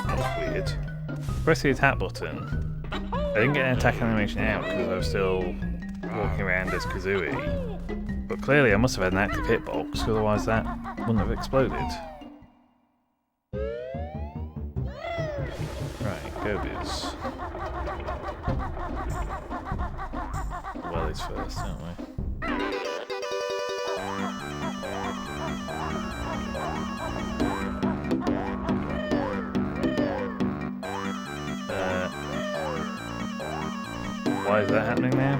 That was weird. Press the attack button. I didn't get an attack animation out because I was still walking around as Kazooie. But clearly I must have had an active hitbox, otherwise that wouldn't have exploded. Right, Gobies. Wellies first, don't we? Why is that happening now?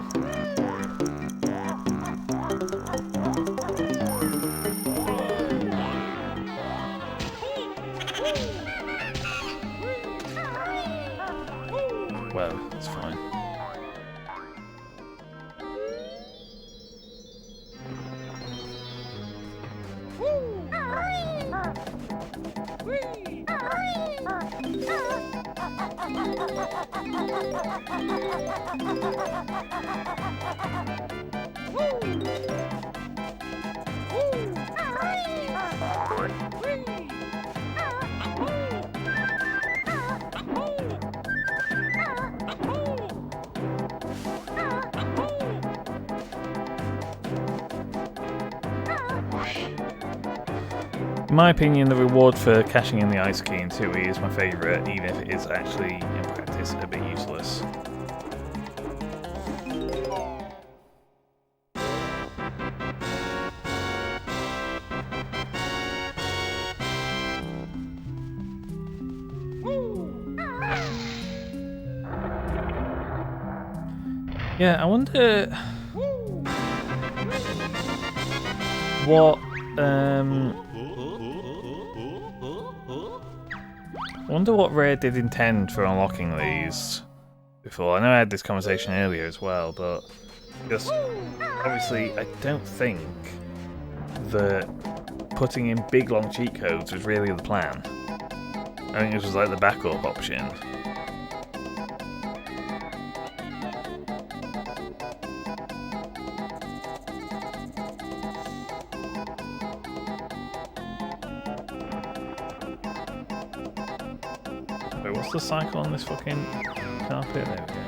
In my opinion, the reward for cashing in the ice key in 2E is my favourite, even if it is actually, in practice, a bit useless. Yeah, I wonder what I wonder what Rare did intend for unlocking these before. I know I had this conversation earlier as well, but just obviously I don't think that putting in big long cheat codes was really the plan. I think this was like the backup option. Wait, what's the cycle on this fucking carpet? There we go.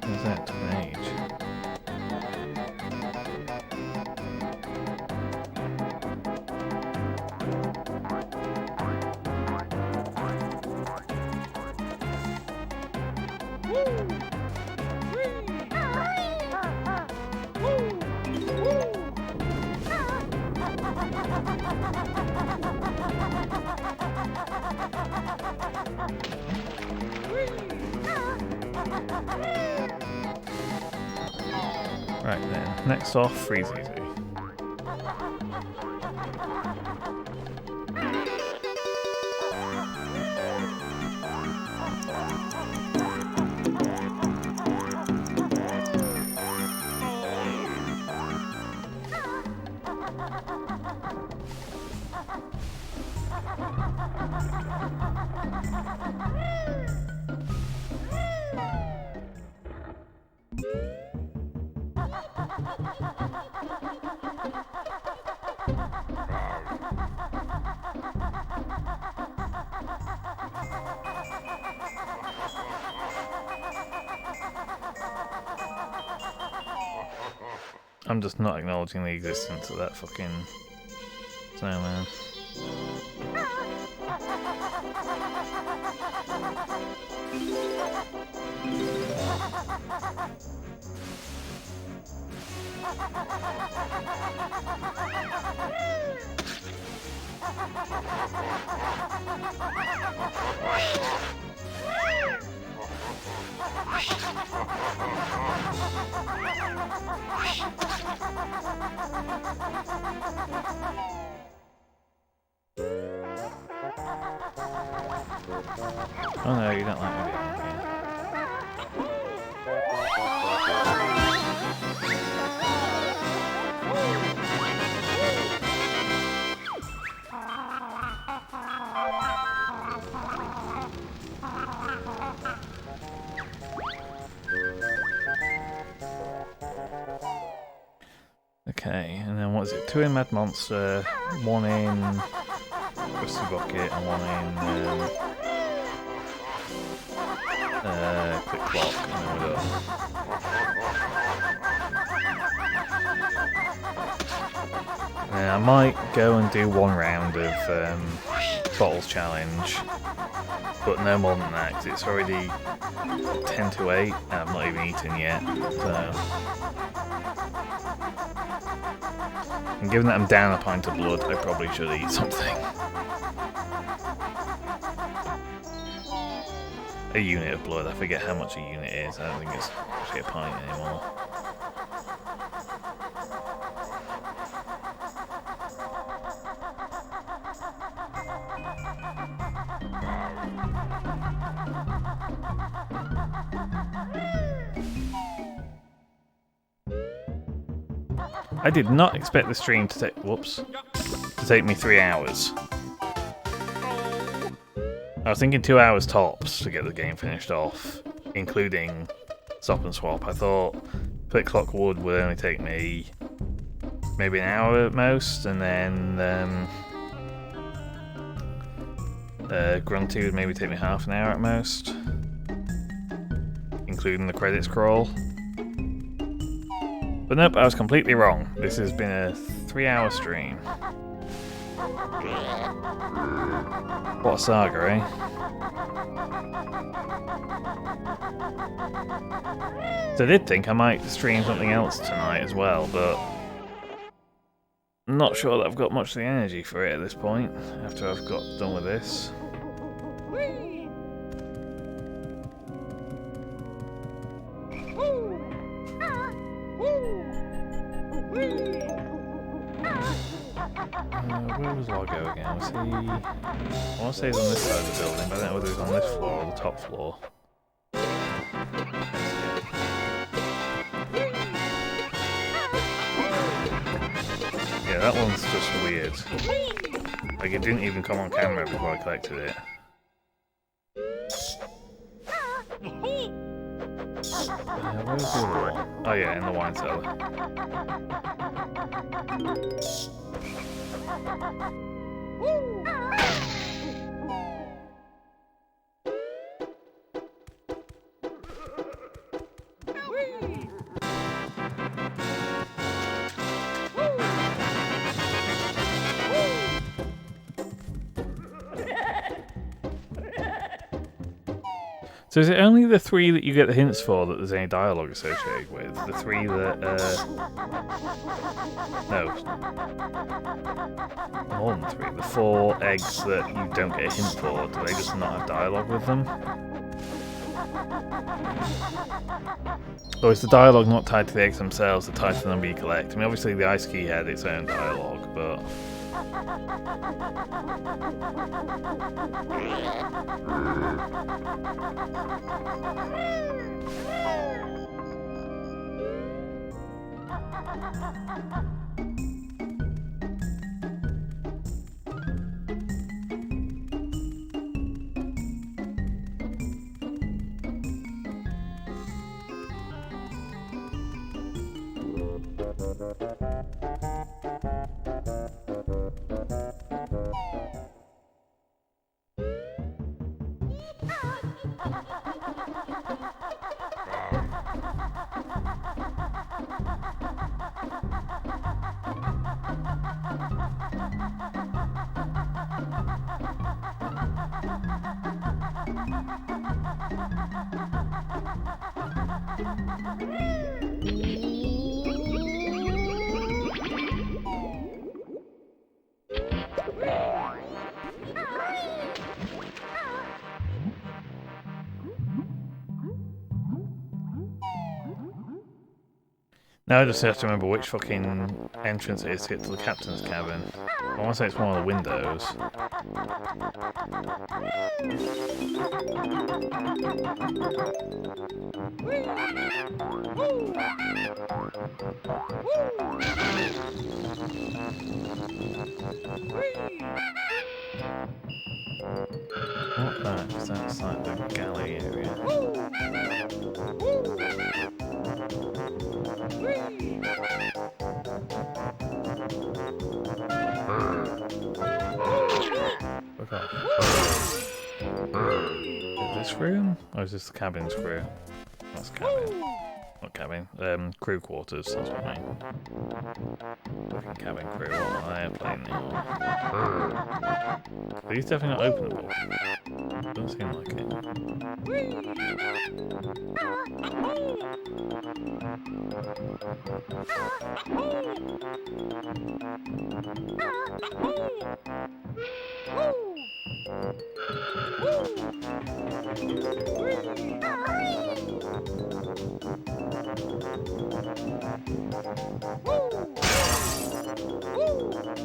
What is that? An age. Right then, next off, freeze easy. I'm just not acknowledging the existence of that fucking snowman. Oh no, you don't like me. Okay, and then what is it? 2 in Mad Monster, 1 in Rusty Bucket, and 1 in Quick Clock, and then we're done. And I might go and do 1 round of Bottles Challenge, but no more than that, because it's already 10 to 8, and I've not even eaten yet, so... And given that I'm down a pint of blood, I probably should eat something. A unit of blood, I forget how much a unit is, I don't think it's actually a pint anymore. I did not expect the stream to take me 3 hours. I was thinking 2 hours tops to get the game finished off, including stop and swap. I thought Click Clock Wood would only take me maybe an hour at most, and then Grunty would maybe take me half an hour at most, including the credits crawl. But nope, I was completely wrong. This has been a 3-hour stream. What a saga, eh? So I did think I might stream something else tonight as well, but I'm not sure that I've got much of the energy for it at this point, after I've got done with this. Where was Largo again? Was he... I want to say he's on this side of the building, but I don't know whether he's on this floor or the top floor. Yeah, that one's just weird. Like, it didn't even come on camera before I collected it. Where's the other one? Oh yeah, in the wine cellar. So is it only the 3 that you get the hints for that there's any dialogue associated with? The 3 that, no. More than 3. The 4 eggs that you don't get a hint for, do they just not have dialogue with them? Or is the dialogue not tied to the eggs themselves, they're tied to the number you collect? I mean, obviously the ice key had its own dialogue, but... Now I just have to remember which fucking entrance it is to get to the captain's cabin. I want to say it's one of the windows. Not that, because that's like the galley area. Look off. Is this room? Or is this the cabin's crew? That's cabin. Not cabin. Crew quarters, that's what I mean. Fucking cabin crew, what an airplane now. These definitely not openable. Doesn't seem like it.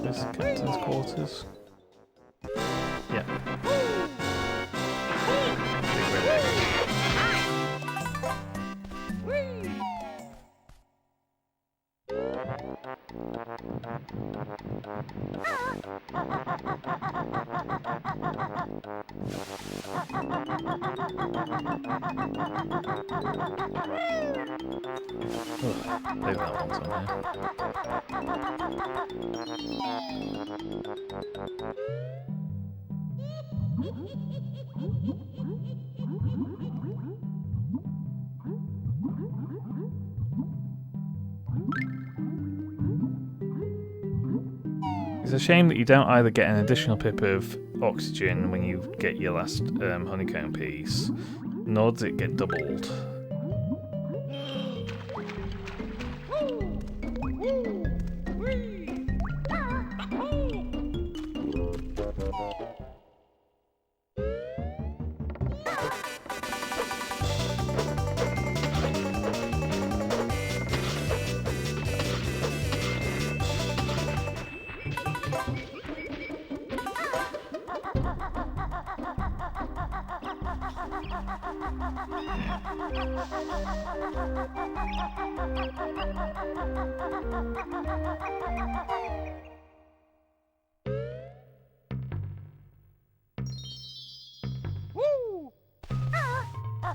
This is captain's quarters. Yeah. Leave that one somewhere. It's a shame that you don't either get an additional pip of oxygen when you get your last honeycomb piece, nor does it get doubled.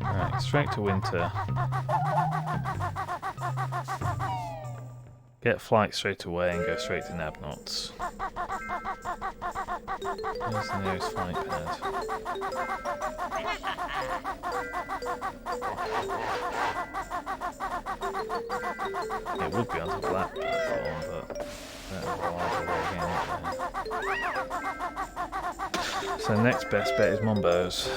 Right, straight to winter. Get flight straight away and go straight to Nabnots. Where's the nearest flight pad? It would be on top of that platform, but so the next best bet is Mumbo's.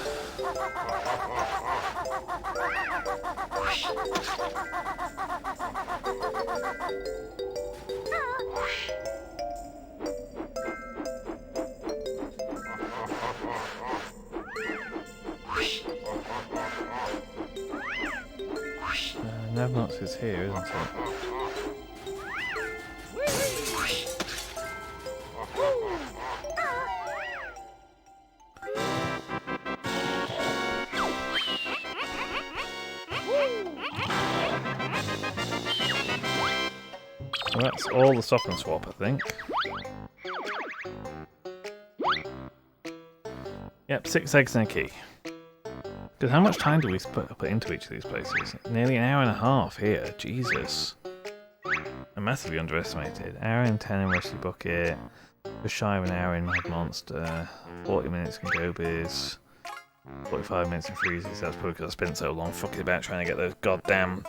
Nabnots is here, isn't it? So that's all the stop and swap, I think. Yep, 6 eggs and a key. Because how much time do we put into each of these places? Nearly an hour and a half here, Jesus. I'm massively underestimated. Hour and 10 in Rusty Bucket, just shy of an hour in Mad Monster, 40 minutes in Gobies, 45 minutes in Freezes. That's probably because I spent so long fucking about trying to get those goddamn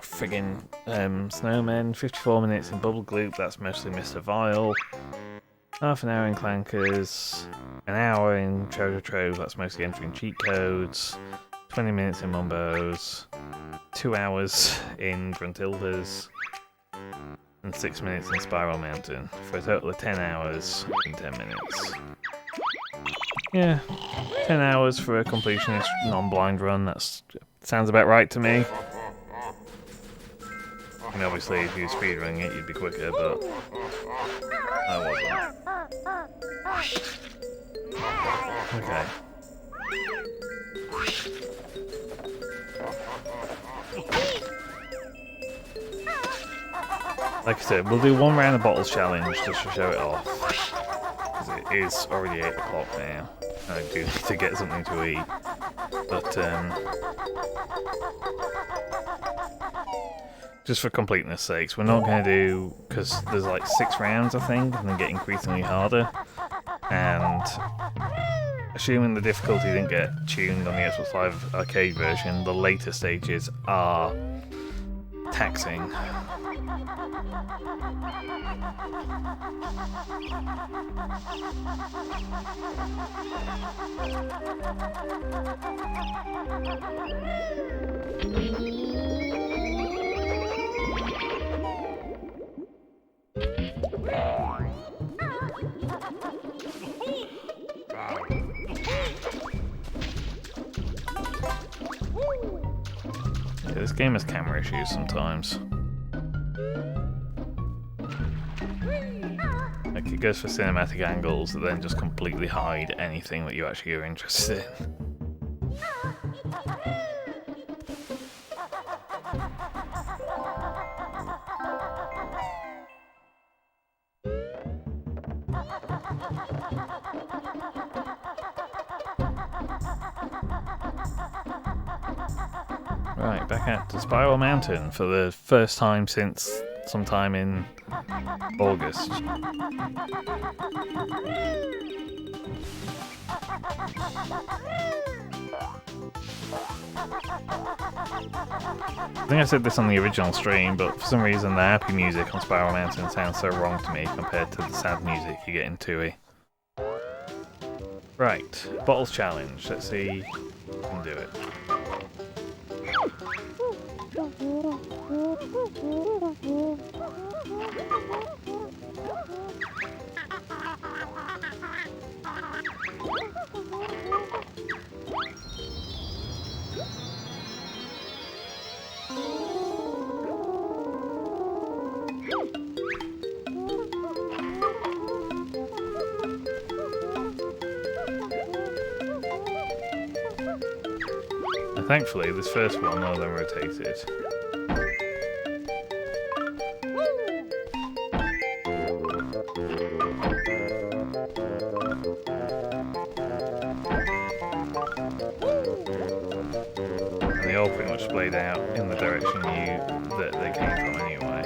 friggin' snowmen. 54 minutes in Bubble Gloop, that's mostly Mr. Vile. Half an hour in Clankers, an hour in Treasure Trove, that's mostly entering cheat codes, 20 minutes in Mumbo's, 2 hours in Gruntilda's, and 6 minutes in Spiral Mountain, for a total of 10 hours in 10 minutes. Yeah, 10 hours for a completionist non-blind run, that sounds about right to me. I mean, obviously if you were speedrunning it you'd be quicker, but I wasn't. Okay. Like I said, we'll do one round of bottles challenge just to show it off. Because it is already 8 o'clock now. I do need to get something to eat. But, just for completeness sakes, we're not going to do, because there's like 6 rounds I think, and they get increasingly harder, and assuming the difficulty didn't get tuned on the Xbox 5 arcade version, the later stages are taxing. Yeah, this game has camera issues sometimes. Like it goes for cinematic angles that then just completely hide anything that you actually are interested in. Right, back out to Spiral Mountain for the first time since sometime in August. I think I said this on the original stream, but for some reason the happy music on Spiral Mountain sounds so wrong to me compared to the sad music you get in 2E. Right, Bottles Challenge. Let's see if we can do it. And thankfully, this first one more than rotated. And they all pretty much splayed out in the direction that they came from anyway.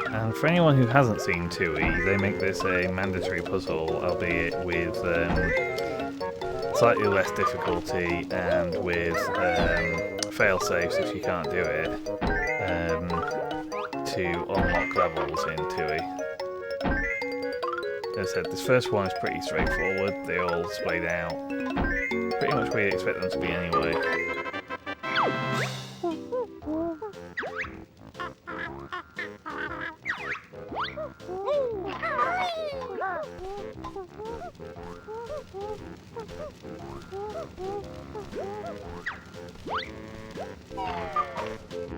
And for anyone who hasn't seen 2E, they make this a mandatory puzzle, albeit with slightly less difficulty and with fail-safes if you can't do it, to unlock levels in 2E. As I said, this first one is pretty straightforward. They all splayed out pretty much where you expect them to be anyway.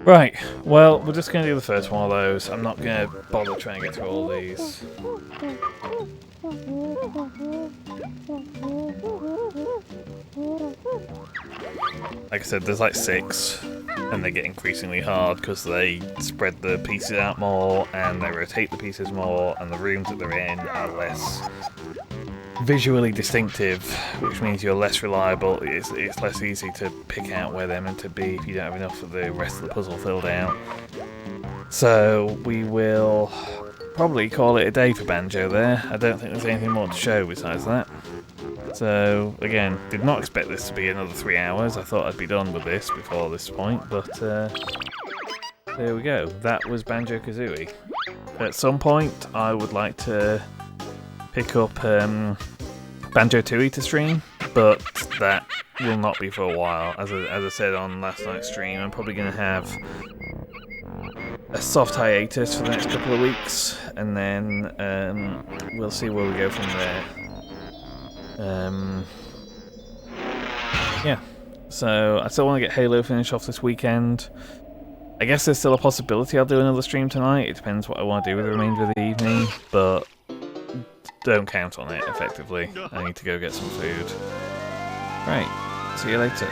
Right, well, we're just going to do the first one of those. I'm not going to bother trying to get through all these. Like I said, there's like 6, and they get increasingly hard because they spread the pieces out more, and they rotate the pieces more, and the rooms that they're in are less visually distinctive, which means you're less reliable. It's less easy to pick out where they're meant to be if you don't have enough of the rest of the puzzle filled out. So we will probably call it a day for Banjo there. I don't think there's anything more to show besides that. So again, did not expect this to be another 3 hours. I thought I'd be done with this before this point, but there we go. That was Banjo-Kazooie. At some point I would like to pick up Banjo-Tooie to stream, but that will not be for a while. As I said on last night's stream, I'm probably going to have a soft hiatus for the next couple of weeks, and then we'll see where we go from there. Yeah, so I still want to get Halo finished off this weekend. I guess there's still a possibility I'll do another stream tonight. It depends what I want to do with the remainder of the evening, but don't count on it, effectively. I need to go get some food. Right, see you later.